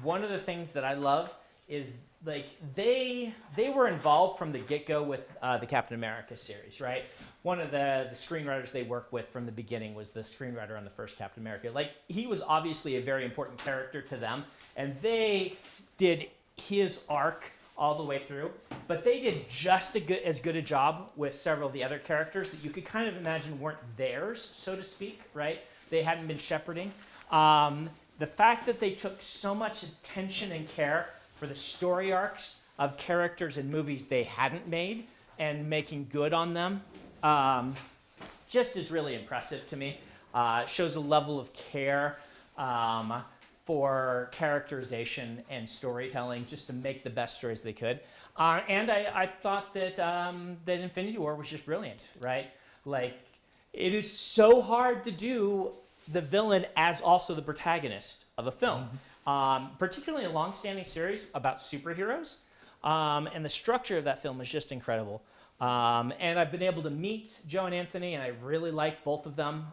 one of the things that I love is they were involved from the get-go with the Captain America series, right? One of the screenwriters they worked with from the beginning was the screenwriter on the first Captain America. He was obviously a very important character to them, and they did his arc all the way through, but they did just as good a job with several of the other characters that you could kind of imagine weren't theirs, so to speak, right? They hadn't been shepherding. The fact that they took so much attention and care for the story arcs of characters in movies they hadn't made and making good on them just is really impressive to me. Shows a level of care for characterization and storytelling just to make the best stories they could. And I thought that Infinity War was just brilliant, right? It is so hard to do the villain as also the protagonist of a film. Particularly a long-standing series about superheroes. And the structure of that film is just incredible. And I've been able to meet Joe and Anthony, and I really like both of them.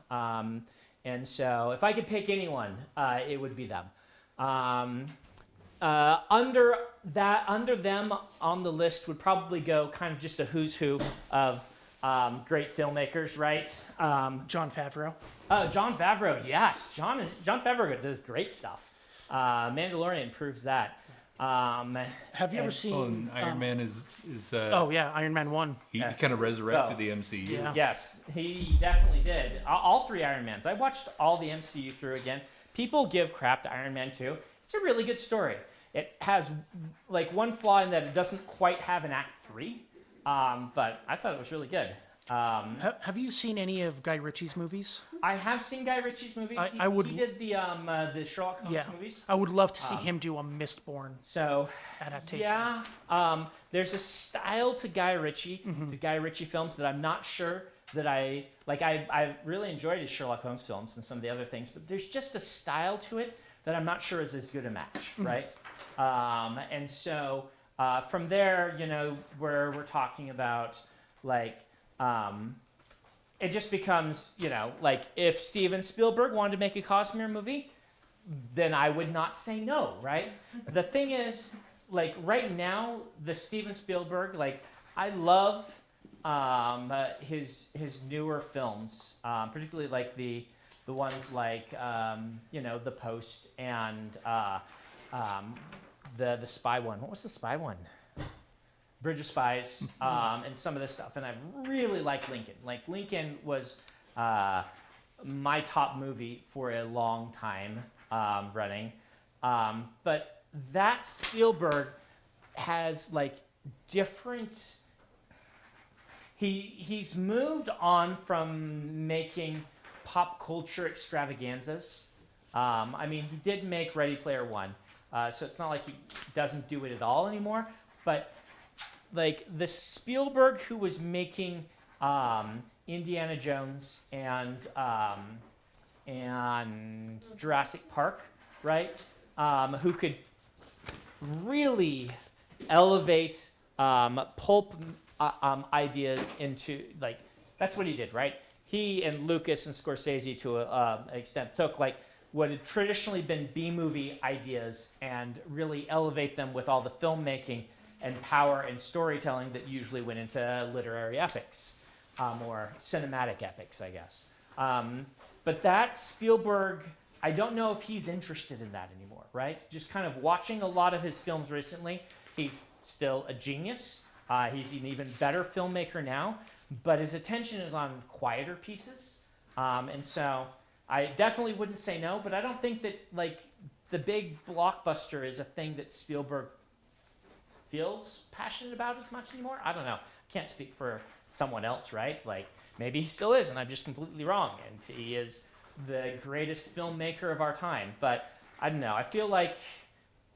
And so if I could pick anyone, it would be them. Under them on the list would probably go kind of just a who's who of great filmmakers, right? Jon Favreau. Jon Favreau, yes. Jon Favreau does great stuff. Mandalorian proves that. Have you ever seen Iron Man is Iron Man 1. he kind of resurrected the MCU. Yeah. Yes, he definitely did. All 3 Iron Mans. I watched all the MCU through again. People give crap to Iron Man 2. It's a really good story. It has one flaw in that it doesn't quite have an Act 3, but I thought it was really good. Have you seen any of Guy Ritchie's movies? I have seen Guy Ritchie's movies. I would- He did the Sherlock Holmes movies. I would love to see him do a Mistborn So adaptation. yeah, there's a style to Guy Ritchie, to Guy Ritchie films that I'm not sure that I like. I really enjoyed his Sherlock Holmes films and some of the other things, but there's just a style to it that I'm not sure is as good a match, right? And so from there, where we're talking about it just becomes, if Steven Spielberg wanted to make a Cosmere movie, then I would not say no, right? The thing is, right now, the Steven Spielberg, I love his newer films, particularly like the ones like The Post and the Spy one. What was the Spy one? Bridge of Spies, and some of this stuff. And I really like Lincoln. Like Lincoln was my top movie for a long time running. But that Spielberg has like different. He's moved on from making pop culture extravaganzas. I mean, he did make Ready Player One, so it's not like he doesn't do it at all anymore. But like the Spielberg who was making Indiana Jones and Jurassic Park, right? Who could really elevate pulp ideas into, like, that's what he did, right? He and Lucas and Scorsese, to an extent, took like what had traditionally been B-movie ideas and really elevate them with all the filmmaking and power and storytelling that usually went into literary epics, or cinematic epics, I guess. But that Spielberg, I don't know if he's interested in that anymore, right? Just kind of watching a lot of his films recently, he's still a genius. He's an even better filmmaker now, but his attention is on quieter pieces. And so I definitely wouldn't say no, but I don't think that like the big blockbuster is a thing that Spielberg feels passionate about as much anymore. I don't know. Can't speak for someone else, right? Like maybe he still is, and I'm just completely wrong. And he is the greatest filmmaker of our time. But I don't know. I feel like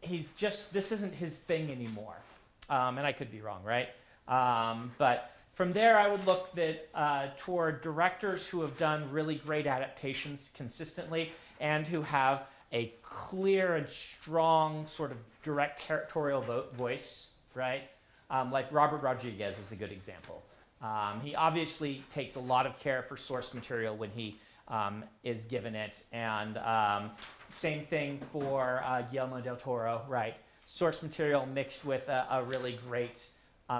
he's just, this isn't his thing anymore. And I could be wrong, right? But from there, I would look toward directors who have done really great adaptations consistently and who have a clear and strong sort of direct territorial voice, right? Like Robert Rodriguez is a good example. He obviously takes a lot of care for source material when he is given it. And same thing for Guillermo del Toro, right? Source material mixed with a really great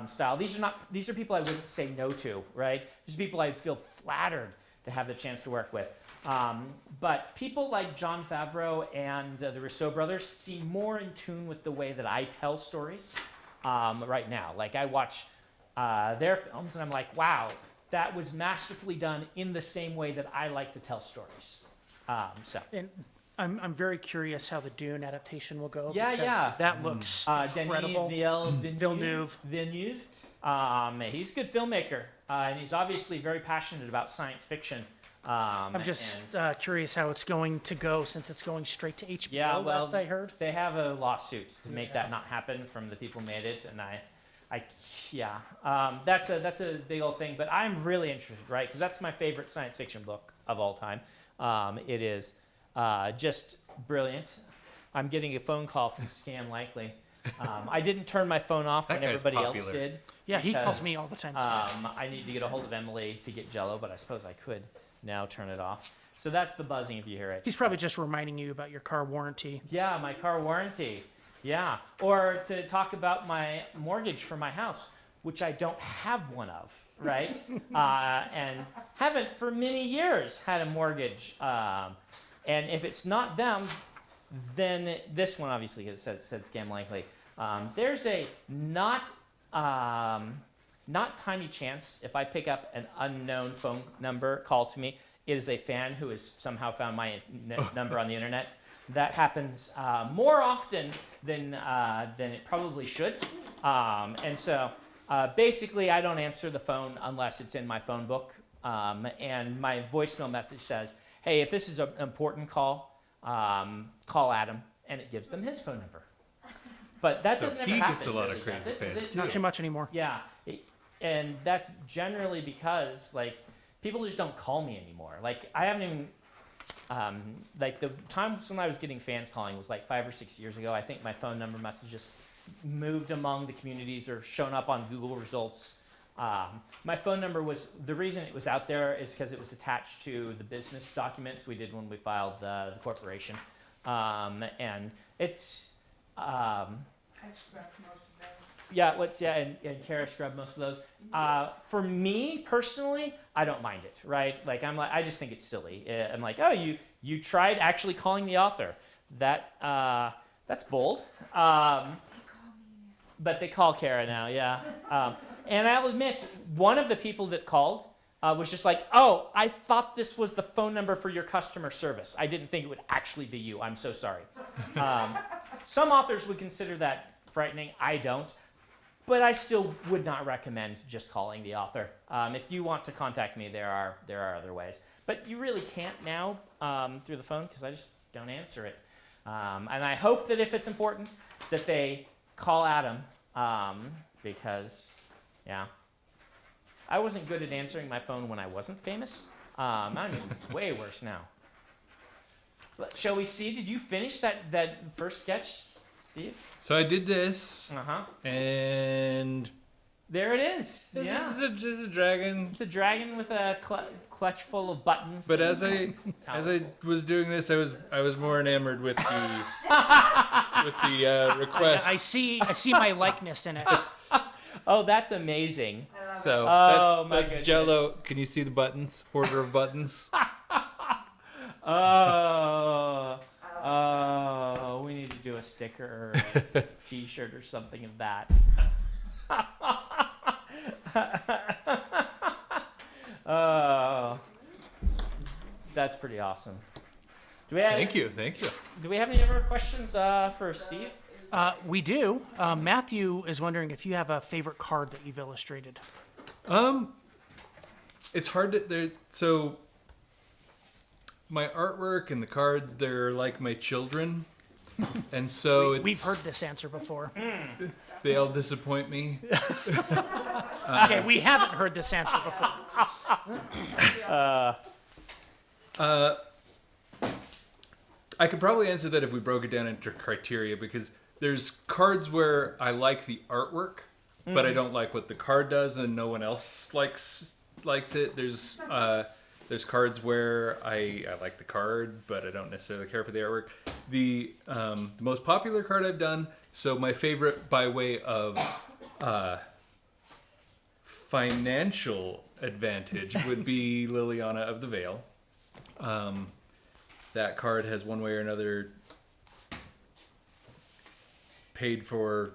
style. These are people I wouldn't say no to, right? These are people I feel flattered to have the chance to work with. But people like Jon Favreau and the Rousseau brothers seem more in tune with the way that I tell stories right now. Like I watch their films and I'm like, wow, that was masterfully done in the same way that I like to tell stories. And I'm very curious how the Dune adaptation will go. Yeah, because yeah. that looks incredible. Denis Villeneuve. He's a good filmmaker, and he's obviously very passionate about science fiction. I'm just curious how it's going to go since it's going straight to HBO. Yeah, well, last I heard. They have a lawsuit to make that not happen from the people who made it, and that's a big old thing. But I'm really interested, right? Because that's my favorite science fiction book of all time. It is just brilliant. I'm getting a phone call from Scam Likely. I didn't turn my phone off when everybody else did. Yeah, he calls me all the time. I need to get a hold of Emily to get Jell-O, but I suppose I could now turn it off. So that's the buzzing if you hear it. He's probably just reminding you about your car warranty. Yeah, my car warranty. Yeah. Or to talk about my mortgage for my house, which I don't have one of, right? And haven't for many years had a mortgage. And if it's not them, then this one obviously said Scam Likely. There's a not tiny chance if I pick up an unknown phone number call to me, it is a fan who has somehow found my number on the internet. That happens more often than it probably should. And so basically I don't answer the phone unless it's in my phone book. And my voicemail message says, hey, if this is an important call, call Adam, and it gives them his phone number. But that doesn't ever happen. He gets a lot of really, crazy fans. Not too much anymore. Yeah, and that's generally because like people just don't call me anymore. Like I haven't even like the times when I was getting fans calling was like 5 or 6 years ago. I think my phone number must have just moved among the communities or shown up on Google results. My phone number was, the reason it was out there is because it was attached to the business documents we did when we filed the corporation. And it's, I expect most of those. and Kara scrubbed most of those. For me personally, I don't mind it, right? Like I just think it's silly. I'm like, oh, you tried actually calling the author. That's bold. But they call Kara now, yeah. And I'll admit, one of the people that called was just like, oh, I thought this was the phone number for your customer service. I didn't think it would actually be you. I'm so sorry. Some authors would consider that frightening. I don't. But I still would not recommend just calling the author. If you want to contact me, there are other ways. But you really can't now through the phone because I just don't answer it. And I hope that if it's important, that they call Adam because, yeah. I wasn't good at answering my phone when I wasn't famous. I'm even way worse now. Shall we see? Did you finish that first sketch, Steve? So I did this, and there it is. Yeah, it's a dragon. The dragon with a clutch full of buttons. But as I was doing this, I was more enamored with the request. I see my likeness in it. Oh, that's amazing. So Oh, my that's goodness. Jello. Can you see the buttons? Order of buttons. Oh, we need to do a sticker or a t-shirt or something of that. Oh, that's pretty awesome. Thank you. Do we have any other questions for Steve? We do. Matthew is wondering if you have a favorite card that you've illustrated. It's hard to so my artwork and the cards, they're like my children, and so We've heard this answer before. they all disappoint me. Okay, we haven't heard this answer before. I could probably answer that if we broke it down into criteria, because there's cards where I like the artwork, but I don't like what the card does, and no one else likes it. There's cards where I like the card, but I don't necessarily care for the artwork. The most popular card I've done, so my favorite by way of financial advantage would be Liliana of the Veil. That card has one way or another paid for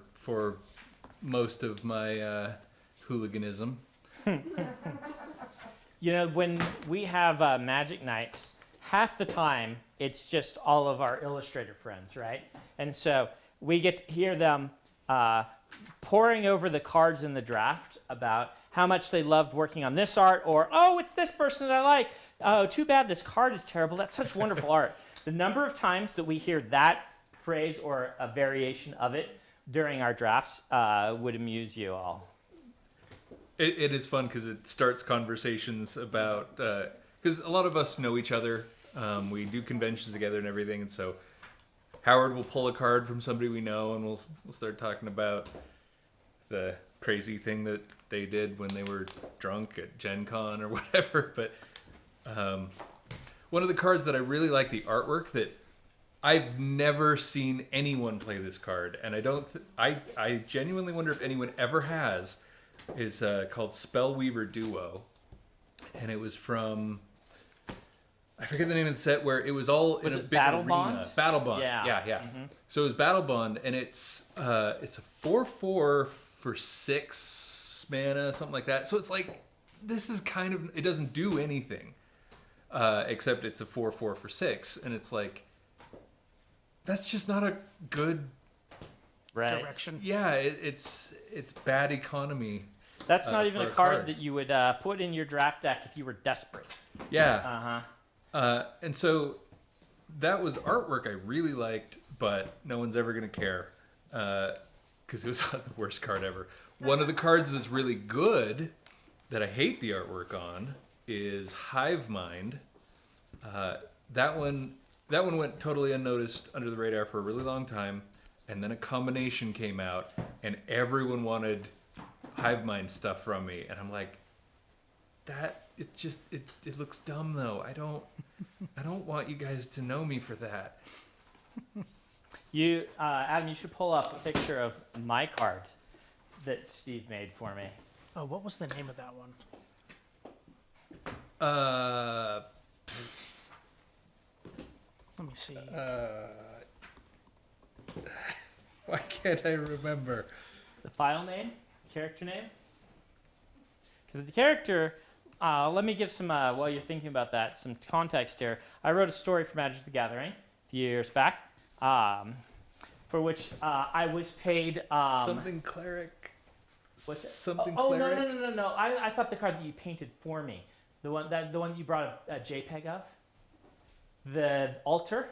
most of my hooliganism. You know, when we have magic nights, half the time it's just all of our illustrator friends, right? And so we get to hear them pouring over the cards in the draft about how much they loved working on this art, or, oh, it's this person that I like. Oh, too bad this card is terrible. That's such wonderful art. The number of times that we hear that phrase or a variation of it during our drafts would amuse you all. It is fun because it starts conversations about, because a lot of us know each other. We do conventions together and everything, and so Howard will pull a card from somebody we know, and we'll start talking about the crazy thing that they did when they were drunk at Gen Con or whatever. But one of the cards that I really like the artwork, that I've never seen anyone play this card, and I genuinely wonder if anyone ever has, is called Spellweaver Duo, and it was from, I forget the name of the set, where it was all in a big Battle arena. Bond? Battle Bond. Yeah. Yeah. So it was Battle Bond, and it's a 4/4 for 6 mana, something like that. So it's like, this is kind of, it doesn't do anything, except it's a 4/4 for 6, and it's like, that's just not a good Direction. Yeah, it's bad economy. That's not even for a a card card. that you would put in your draft deck if you were desperate. Yeah. And so that was artwork I really liked, but no one's ever gonna care because it was the worst card ever. One of the cards that's really good that I hate the artwork on is Hive Mind. That one went totally unnoticed under the radar for a really long time, and then a combination came out, and everyone wanted Hive Mind stuff from me, and I'm like, it looks dumb though. I don't want you guys to know me for that. You, Adam, you should pull up a picture of my card. that Steve made for me. Oh, what was the name of that one? Let me see. Why can't I remember? The file name, character name. Because the character, let me give some, while you're thinking about that, some context here. I wrote a story for Magic the Gathering a few years back, for which I was paid. Something cleric. What's it? Something Oh, cleric. no. I thought the card that you painted for me, the one that you brought a JPEG of, the altar.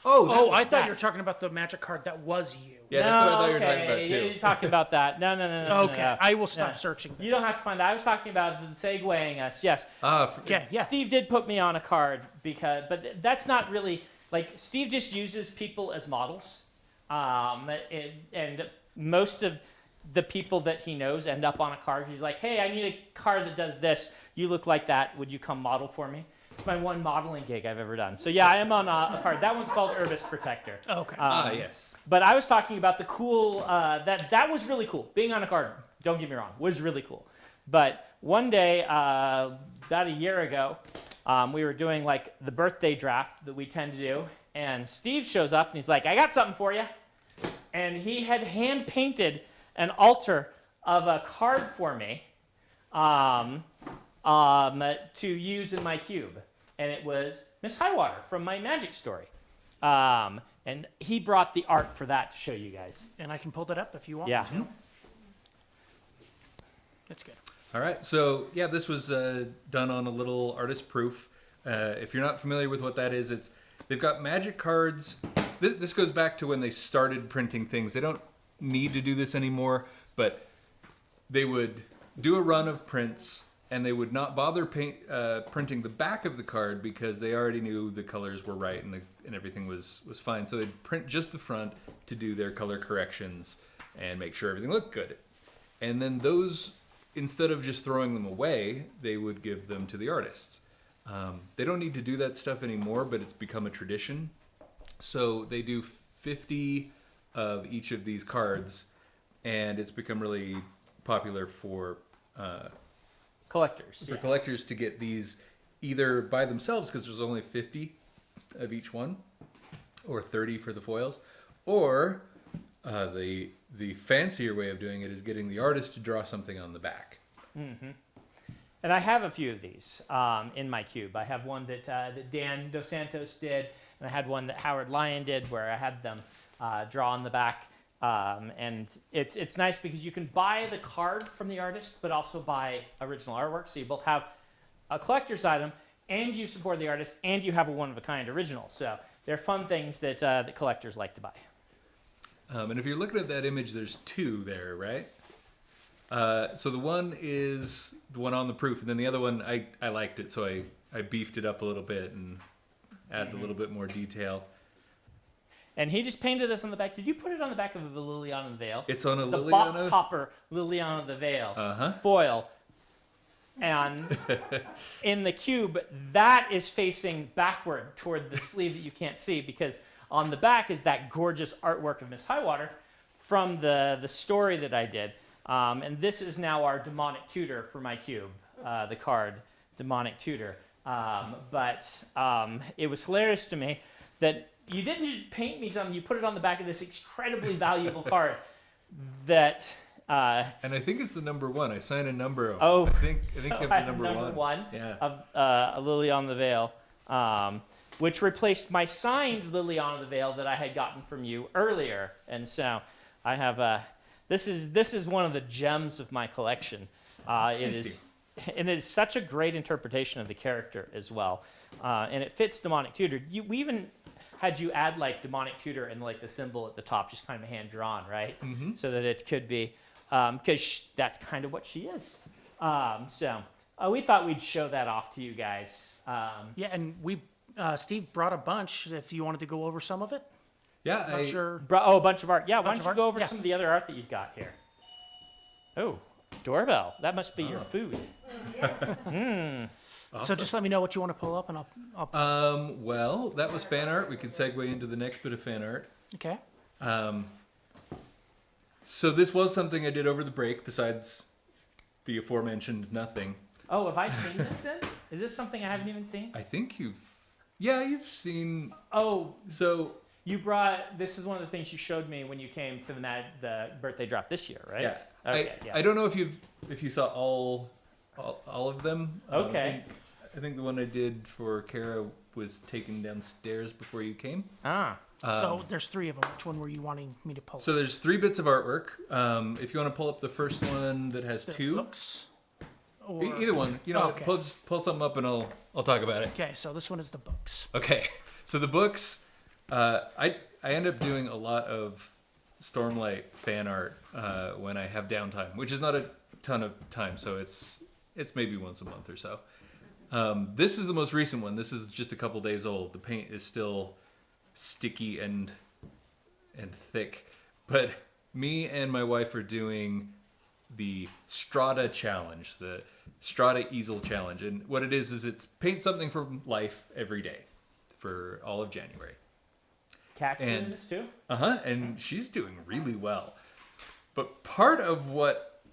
Oh, I thought you were talking about the magic card that was you. Yeah, that's what I thought you were talking about too. You're talking about that. No. Okay, I will stop No. searching. You don't have to find that. I was talking about the segueing us. Yes. Yeah. Steve did put me on a card but that's not really like Steve just uses people as models, and most of the people that he knows end up on a card. He's like, hey, I need a card that does this. You look like that. Would you come model for me? It's my one modeling gig I've ever done. So yeah, I am on a card. That one's called Urbis Protector. Okay. Yes. But I was talking about the cool, that was really cool. Being on a card, don't get me wrong, was really cool. But one day, about a year ago, we were doing like the birthday draft that we tend to do. And Steve shows up and he's like, I got something for you. And he had hand painted an altar of a card for me to use in my cube. And it was Miss Highwater from my Magic story. And he brought the art for that to show you guys. And I can pull that up if you want Yeah. me to. That's good. All right, so yeah, this was done on a little artist proof. If you're not familiar with what that is, they've got magic cards. This goes back to when they started printing things. They don't need to do this anymore, but they would do a run of prints, and they would not bother printing the back of the card because they already knew the colors were right and everything was fine. So they'd print just the front to do their color corrections and make sure everything looked good. And then those, instead of just throwing them away, they would give them to the artists. They don't need to do that stuff anymore, but it's become a tradition. So they do 50 of each of these cards, and it's become really popular for Collectors. collectors to get these either by themselves because there's only 50 of each one, or 30 for the foils, or the fancier way of doing it is getting the artist to draw something on the back. Mm-hmm. And I have a few of these in my cube. I have one that Dan Dos Santos did, and I had one that Howard Lyon did where I had them draw on the back. And it's nice because you can buy the card from the artist, but also buy original artwork. So you both have a collector's item, and you support the artist, and you have a one-of-a-kind original. So they're fun things that that collectors like to buy. And if you're looking at that image, there's two there, right? So the one is the one on the proof, and then the other one, I liked it, so I beefed it up a little bit and added a little bit more detail. And he just painted this on the back. Did you put it on the back of the Liliana the Veil? It's on a It's a Liliana. box hopper Liliana the Veil foil. And in the cube, that is facing backward toward the sleeve that you can't see because on the back is that gorgeous artwork of Miss Highwater from the story that I did. And this is now our demonic tutor for my cube, the card, demonic tutor. But it was hilarious to me that you didn't just paint me something, you put it on the back of this incredibly valuable card that... and I think it's the number one. I signed a number. Oh, I think so you have I the have number one Yeah. of a Lily on the Veil, which replaced my signed Lily on the Veil that I had gotten from you earlier. And so I have this is one of the gems of my collection. It is such a great interpretation of the character as well, and it fits demonic tutor. We even had you add like demonic tutor and like the symbol at the top, just kind of hand drawn, right? Mm-hmm. So that it could be, because that's kind of what she is. So we thought we'd show that off to you guys. Yeah, and Steve brought a bunch. If you wanted to go over some of it, Yeah, not sure. A bunch of art. Yeah, why Bunch don't of you art? go over Yeah. some of the other art that you've got here? Oh, doorbell. That must be your food. So just let me know what you want to pull up, and I'll. Well, that was fan art. We could segue into the next bit of fan art. Okay. So this was something I did over the break, besides the aforementioned nothing. Oh, have I seen this then? Is this something I haven't even seen? I think you've seen. Oh, So you brought. This is one of the things you showed me when you came to the birthday drop this year, right? yeah, Okay. I don't know if you saw all of them. Okay. I think the one I did for Kara was taken downstairs before you came. Ah. So there's 3 of them. Which one were you wanting me to pull? So there's 3 bits of artwork. If you want to pull up the first one that has The 2, books? Or... either one. You know, Okay. pull something up and I'll talk about it. Okay, so this one is the books. Okay, so the books, I end up doing a lot of Stormlight fan art when I have downtime, which is not a ton of time, so it's maybe once a month or so. This is the most recent one. This is just a couple days old. The paint is still sticky and thick, but me and my wife are doing the Strata challenge, the Strata easel challenge, and what it is it's paint something from life every day for all of January. Cat's doing And- this too? And she's doing really well. But part of what,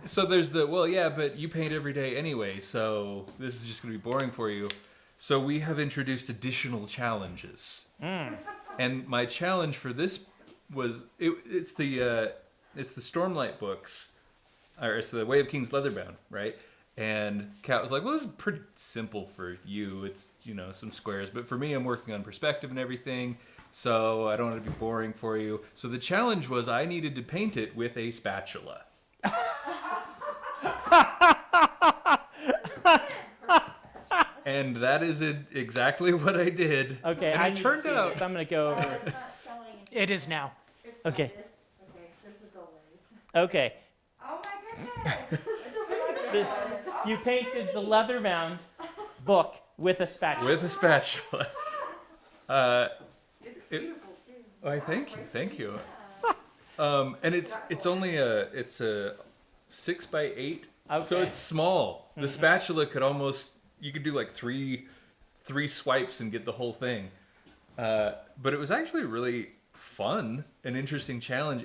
so there's the, well, yeah, but you paint every day anyway, so this is just going to be boring for you. So we have introduced additional challenges. And my challenge for this was, it's the Stormlight books, or it's the Way of Kings Leatherbound, right? And Kat was like, well, this is pretty simple for you. It's, some squares. But for me, I'm working on perspective and everything, so I don't want it to be boring for you. So the challenge was I needed to paint it with a spatula. And that is exactly what I did. Okay, and I it need to turned see out. this. I'm gonna go over. It's not showing. It is now. It's Okay. like this. Okay, there's the doorway. Okay, Oh my goodness. you painted the leather-bound book with a spatula. With a spatula. It's It- beautiful too. Why, thank you. And it's only a 6x8, so Okay. it's small. The spatula could you could do like three swipes and get the whole thing. But it was actually really fun, an interesting challenge.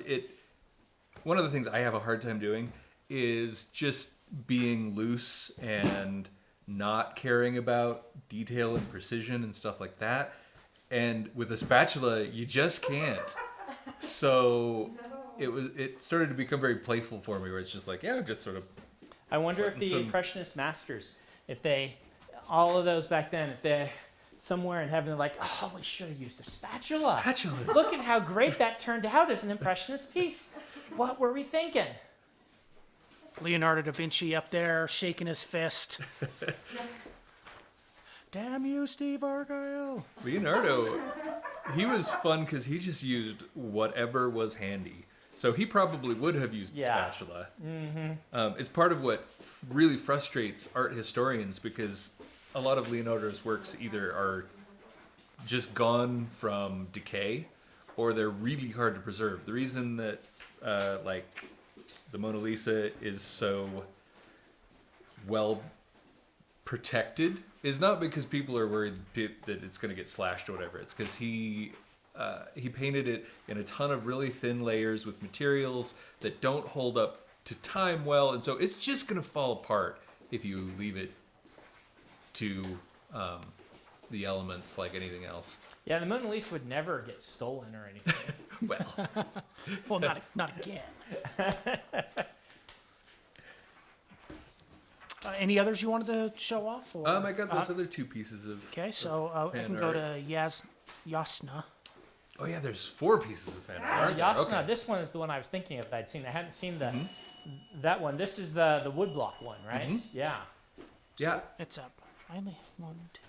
One of the things I have a hard time doing is just being loose and not caring about detail and precision and stuff like that. And with a spatula, you just can't. So it started to become very playful for me, where it's just like, yeah, just sort of. I wonder if the Some- Impressionist masters, all of those back then, if they're somewhere in heaven, they're like, oh, we should have used a spatula. Spatulas. Look at how great that turned out as an Impressionist piece. What were we thinking? Leonardo da Vinci up there shaking his fist. Damn you, Steve Argyle. Leonardo, he was fun because he just used whatever was handy. So he probably would have used the Yeah. spatula. Mm-hmm. It's part of what really frustrates art historians, because a lot of Leonardo's works either are just gone from decay or they're really hard to preserve. The reason that like the Mona Lisa is so well protected is not because people are worried that it's going to get slashed or whatever. It's because he painted it in a ton of really thin layers with materials that don't hold up to time well, and so it's just going to fall apart if you leave it to the elements like anything else. Yeah, the Mona Lisa would never get stolen or anything. Well, Well, not again. Any others you wanted to show off? Or? I got those other 2 pieces of. Okay, so I fan can go art. to Yasna. Oh yeah, there's 4 pieces of fan art. aren't there? Yasna, Okay. this one is the one I was thinking of that I'd seen. I hadn't seen that one. This is the woodblock one, right? Yeah. Yeah. It's up. I only 1, 2.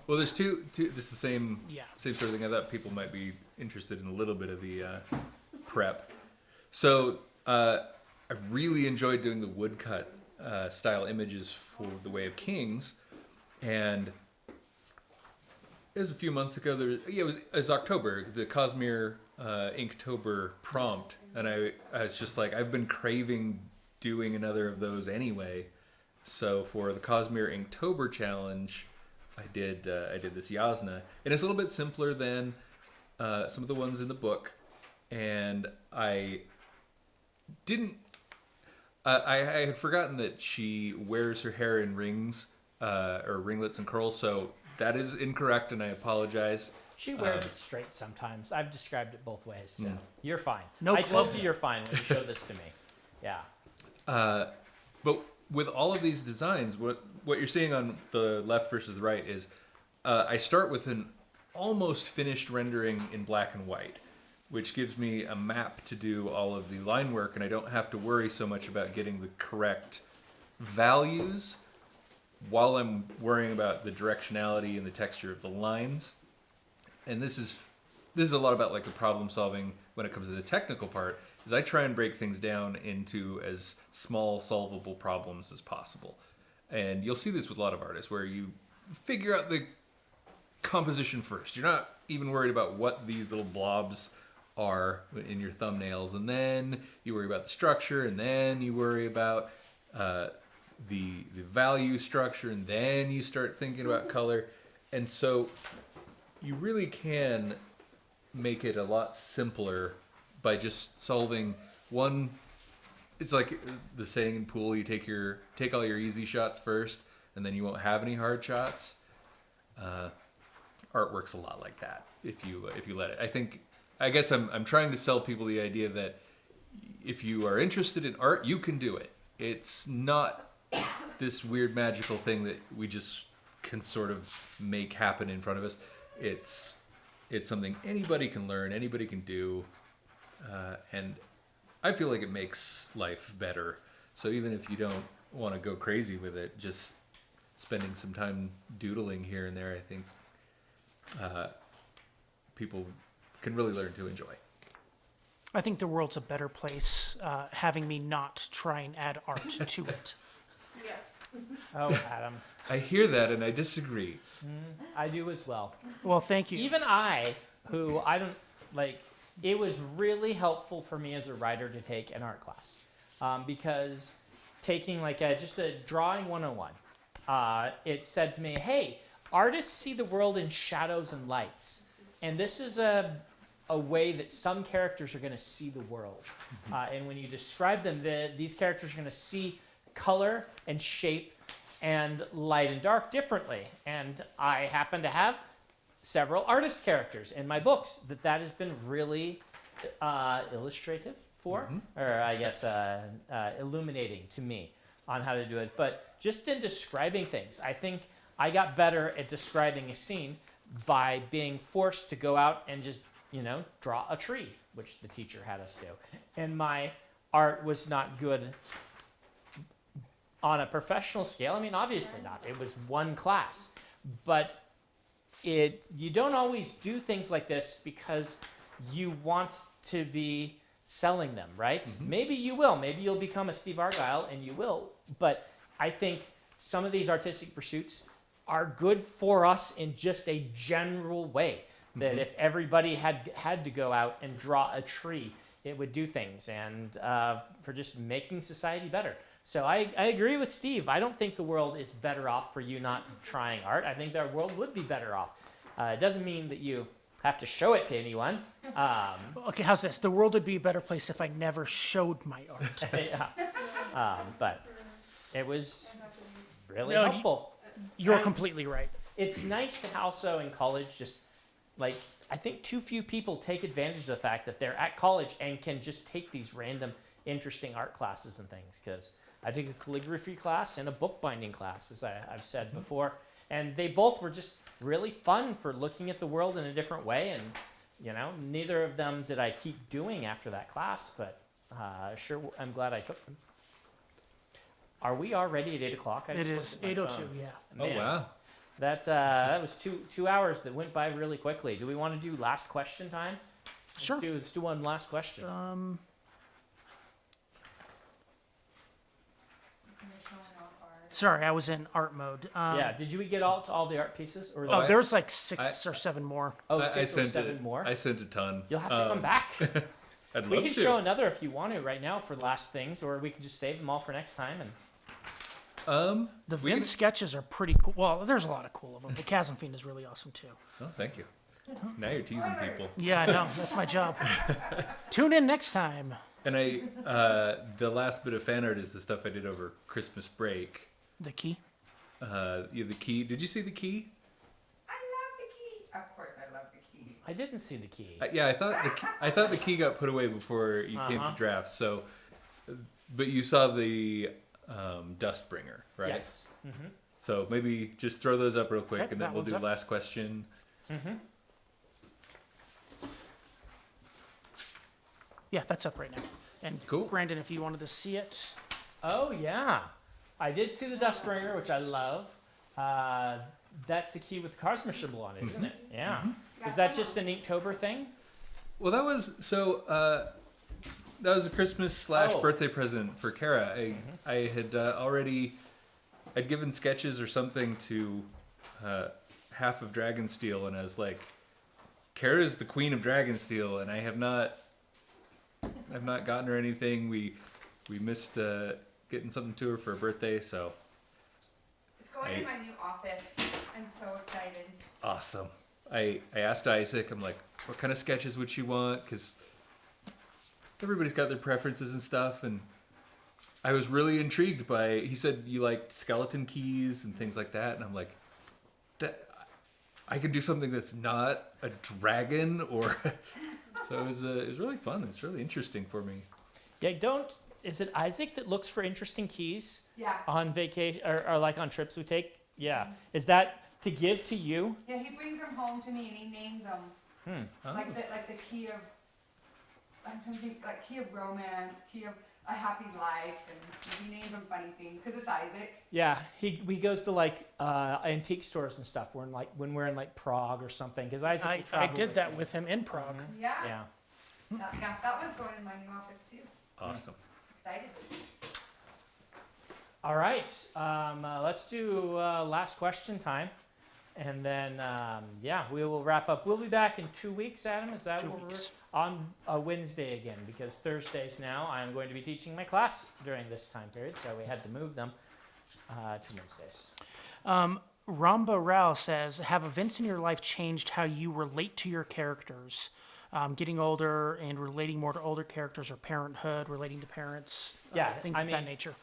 Well, there's two. This is the same. Yeah. Same sort of thing. I thought people might be interested in a little bit of the prep. So I really enjoyed doing the woodcut style images for the Way of Kings, and it was a few months ago. It was October, the Cosmere Inktober prompt, and I was just like, I've been craving doing another of those anyway. So for the Cosmere Inktober challenge, I did this Yasna, and it's a little bit simpler than some of the ones in the book, and I didn't. I had forgotten that she wears her hair in rings, or ringlets and curls. So that is incorrect, and I apologize. She wears it straight sometimes. I've described it both ways, so you're fine. No I told clothing. you you're fine when you showed this to me. Yeah. But with all of these designs, what you're seeing on the left versus the right is I start with an almost finished rendering in black and white, which gives me a map to do all of the line work, and I don't have to worry so much about getting the correct values while I'm worrying about the directionality and the texture of the lines. And this is a lot about like the problem solving when it comes to the technical part, is I try and break things down into as small solvable problems as possible. And you'll see this with a lot of artists where you figure out the composition first. You're not even worried about what these little blobs are in your thumbnails, and then you worry about the structure, and then you worry about the value structure, and then you start thinking about color. And so you really can make it a lot simpler by just solving one. It's like the saying in pool, you take all your easy shots first, and then you won't have any hard shots. Art works a lot like that if you let it. I guess I'm trying to sell people the idea that if you are interested in art, you can do it. It's not this weird magical thing that we just can sort of make happen in front of us. It's something anybody can learn, anybody can do, and I feel like it makes life better. So even if you don't want to go crazy with it, just spending some time doodling here and there, I think people can really learn to enjoy. I think the world's a better place having me not try and add art to it. Yes. Oh, Adam. I hear that and I disagree. I do as well. Well, thank you. Even I, who I don't like, it was really helpful for me as a writer to take an art class, because taking like just a drawing 101, it said to me, hey, artists see the world in shadows and lights, and this is a way that some characters are going to see the world. And when you describe them, these characters are going to see color and shape and light and dark differently. And I happen to have several artist characters in my books that has been really illustrative for, or I guess illuminating to me on how to do it. But just in describing things, I think I got better at describing a scene by being forced to go out and just, draw a tree, which the teacher had us do. And my art was not good on a professional scale. I mean, obviously not. It was one class. But you don't always do things like this because you want to be selling them, right? Mm-hmm. Maybe you will. Maybe you'll become a Steve Argyle, and you will. But I think some of these artistic pursuits are good for us in just a general way. That if everybody had to go out and draw a tree, it would do things, and for just making society better. So I agree with Steve. I don't think the world is better off for you not trying art. I think the world would be better off. It doesn't mean that you have to show it to anyone. Okay, how's this? The world would be a better place if I never showed my art. Yeah. But it was really No, helpful. You're And completely right. It's nice to also in college just I think too few people take advantage of the fact that they're at college and can just take these random interesting art classes and things. Because I took a calligraphy class and a bookbinding class, as I've said before, and they both were just really fun for looking at the world in a different way. And neither of them did I keep doing after that class, but sure, I'm glad I took them. Are we already at 8 o'clock? It is 8:02, yeah. Oh, wow. That was two hours that went by really quickly. Do we want to do last question time? Sure. Let's do one last question. And they're showing off art. Sorry, I was in art mode. Yeah. Did you get all the art pieces? Or is Oh, that- there's like 6 or 7 more. six or seven more? I sent a ton. You'll have to come back. I'd We love can to. show another if you want to right now for last things, or we can just save them all for next time. And The we can- Vince sketches are pretty cool. Well, there's a lot of cool of them. The Chasm Fiend is really awesome too. Oh, thank you. Now you're teasing people. Yeah, I know. That's my job. Tune in next time. And the last bit of fan art is the stuff I did over Christmas break. The key. The key. Did you see the key? I love the key. Of course, I love the key. I didn't see the key. Yeah, I thought the key got put away before you came to draft. So, but you saw the dust bringer, right? Yes. Mm-hmm. So maybe just throw those up real quick, Okay, and then that we'll one's do up. last question. Yeah, that's up right now. And Cool. Brandon, if you wanted to see it. Oh yeah, I did see the Dustbringer, which I love. That's the key with the cars marshable on it, isn't it? Yeah. Yeah, Is that some just an Inktober thing? Well, that was so. That was a Christmas / Oh. birthday present for Kara. I had already, I'd given sketches or something to half of Dragonsteel, and I was like, Kara's the queen of Dragonsteel, and I've not gotten her anything. We missed getting something to her for her birthday, so It's going in my new office. I'm so excited. awesome. I asked Isaac, I'm like, what kind of sketches would she want? Because everybody's got their preferences and stuff, and I was really intrigued by, he said you liked skeleton keys and things like that, and I'm like, I could do something that's not a dragon, or so it was really fun. It's really interesting for me. Yeah. Is it Isaac that looks for interesting keys Yeah. on vacation or like on trips we take? Yeah. Is that to give to you? Yeah, he brings them home to me and he names them. Like the key of, I'm trying to think, like key of romance, key of a happy life, and he names them funny things because it's Isaac. Yeah. He goes to like antique stores and stuff. When we're in like Prague or something. Because Isaac. I will travel did with that me. with him in Prague. Yeah. Yeah. That one's going in my new office too. Awesome. Excited. All right. Let's do last question time. And then, we will wrap up. We'll be back in 2 weeks, Adam. Is that 2 what weeks. we're on a Wednesday again? Because Thursdays now I'm going to be teaching my class during this time period, so we had to move them to Wednesdays. Ramba Rao says, have events in your life changed how you relate to your characters? Getting older and relating more to older characters, or parenthood, relating to parents, Yeah, things I of that mean, nature.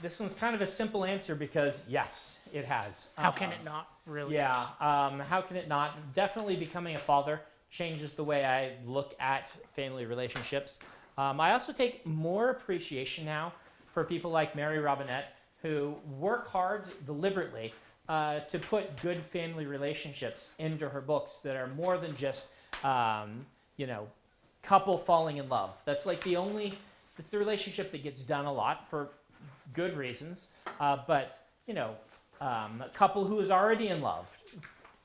This one's kind of a simple answer because yes, it has. How can it not really? Yeah. How can it not? Definitely becoming a father changes the way I look at family relationships. I also take more appreciation now for people like Mary Robinette who work hard deliberately to put good family relationships into her books that are more than just, couple falling in love. That's like it's the relationship that gets done a lot for good reasons. But a couple who is already in love,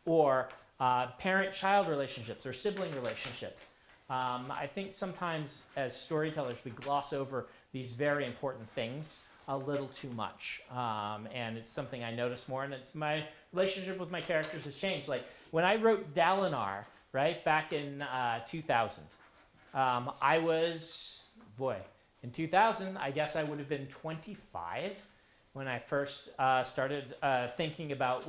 or parent-child relationships or sibling relationships. I think sometimes as storytellers we gloss over these very important things a little too much. And it's something I notice more, and it's my relationship with my characters has changed. Like when I wrote Dalinar, right, back in 2000, I was, in 2000, I guess I would have been 25 when I first started thinking about,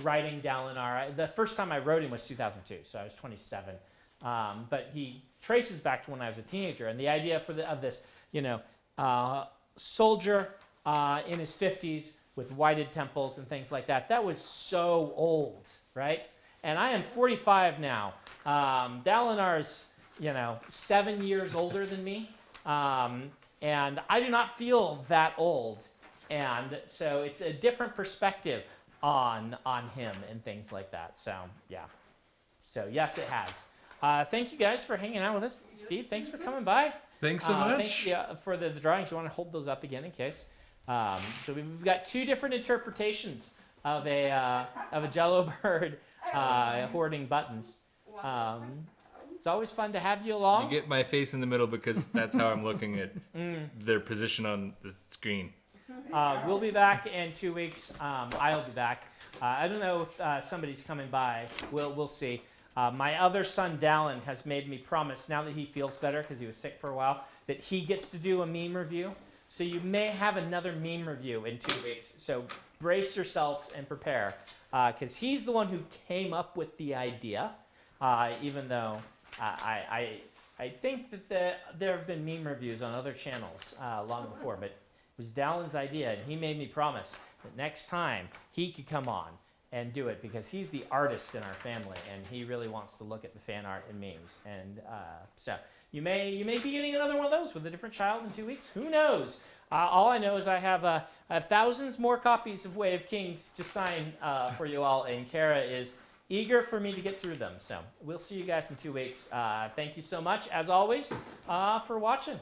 writing Dalinar. The first time I wrote him was 2002, so I was 27. But he traces back to when I was a teenager, and the idea of this, soldier in his 50s with whited temples and things like that, that was so old, right? And I am 45 now. Dalinar's, 7 years older than me, and I do not feel that old. And so it's a different perspective on him and things like that. So, yeah. So, yes, it has. Thank you guys for hanging out with us. Steve, thanks for coming by. Thanks so much. Thank you for the drawings. You want to hold those up again in case. So we've got two different interpretations of a Jello bird hoarding buttons. It's always fun to have you along. You get my face in the middle because that's how I'm looking at their position on the screen. We'll be back in 2 weeks. I'll be back. I don't know if somebody's coming by. We'll see. My other son, Dallin, has made me promise, now that he feels better because he was sick for a while, that he gets to do a meme review. So you may have another meme review in 2 weeks. So brace yourselves and prepare because he's the one who came up with the idea. even though I think that there have been meme reviews on other channels long before, but it was Dallin's idea, and he made me promise that next time he could come on and do it because he's the artist in our family, and he really wants to look at the fan art and memes. And so you may be getting another one of those with a different child in 2 weeks. Who knows? All I know is I have thousands more copies of Way of Kings to sign for you all, and Kara is eager for me to get through them. So we'll see you guys in 2 weeks. Thank you so much, as always, for watching.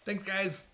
Thanks, guys.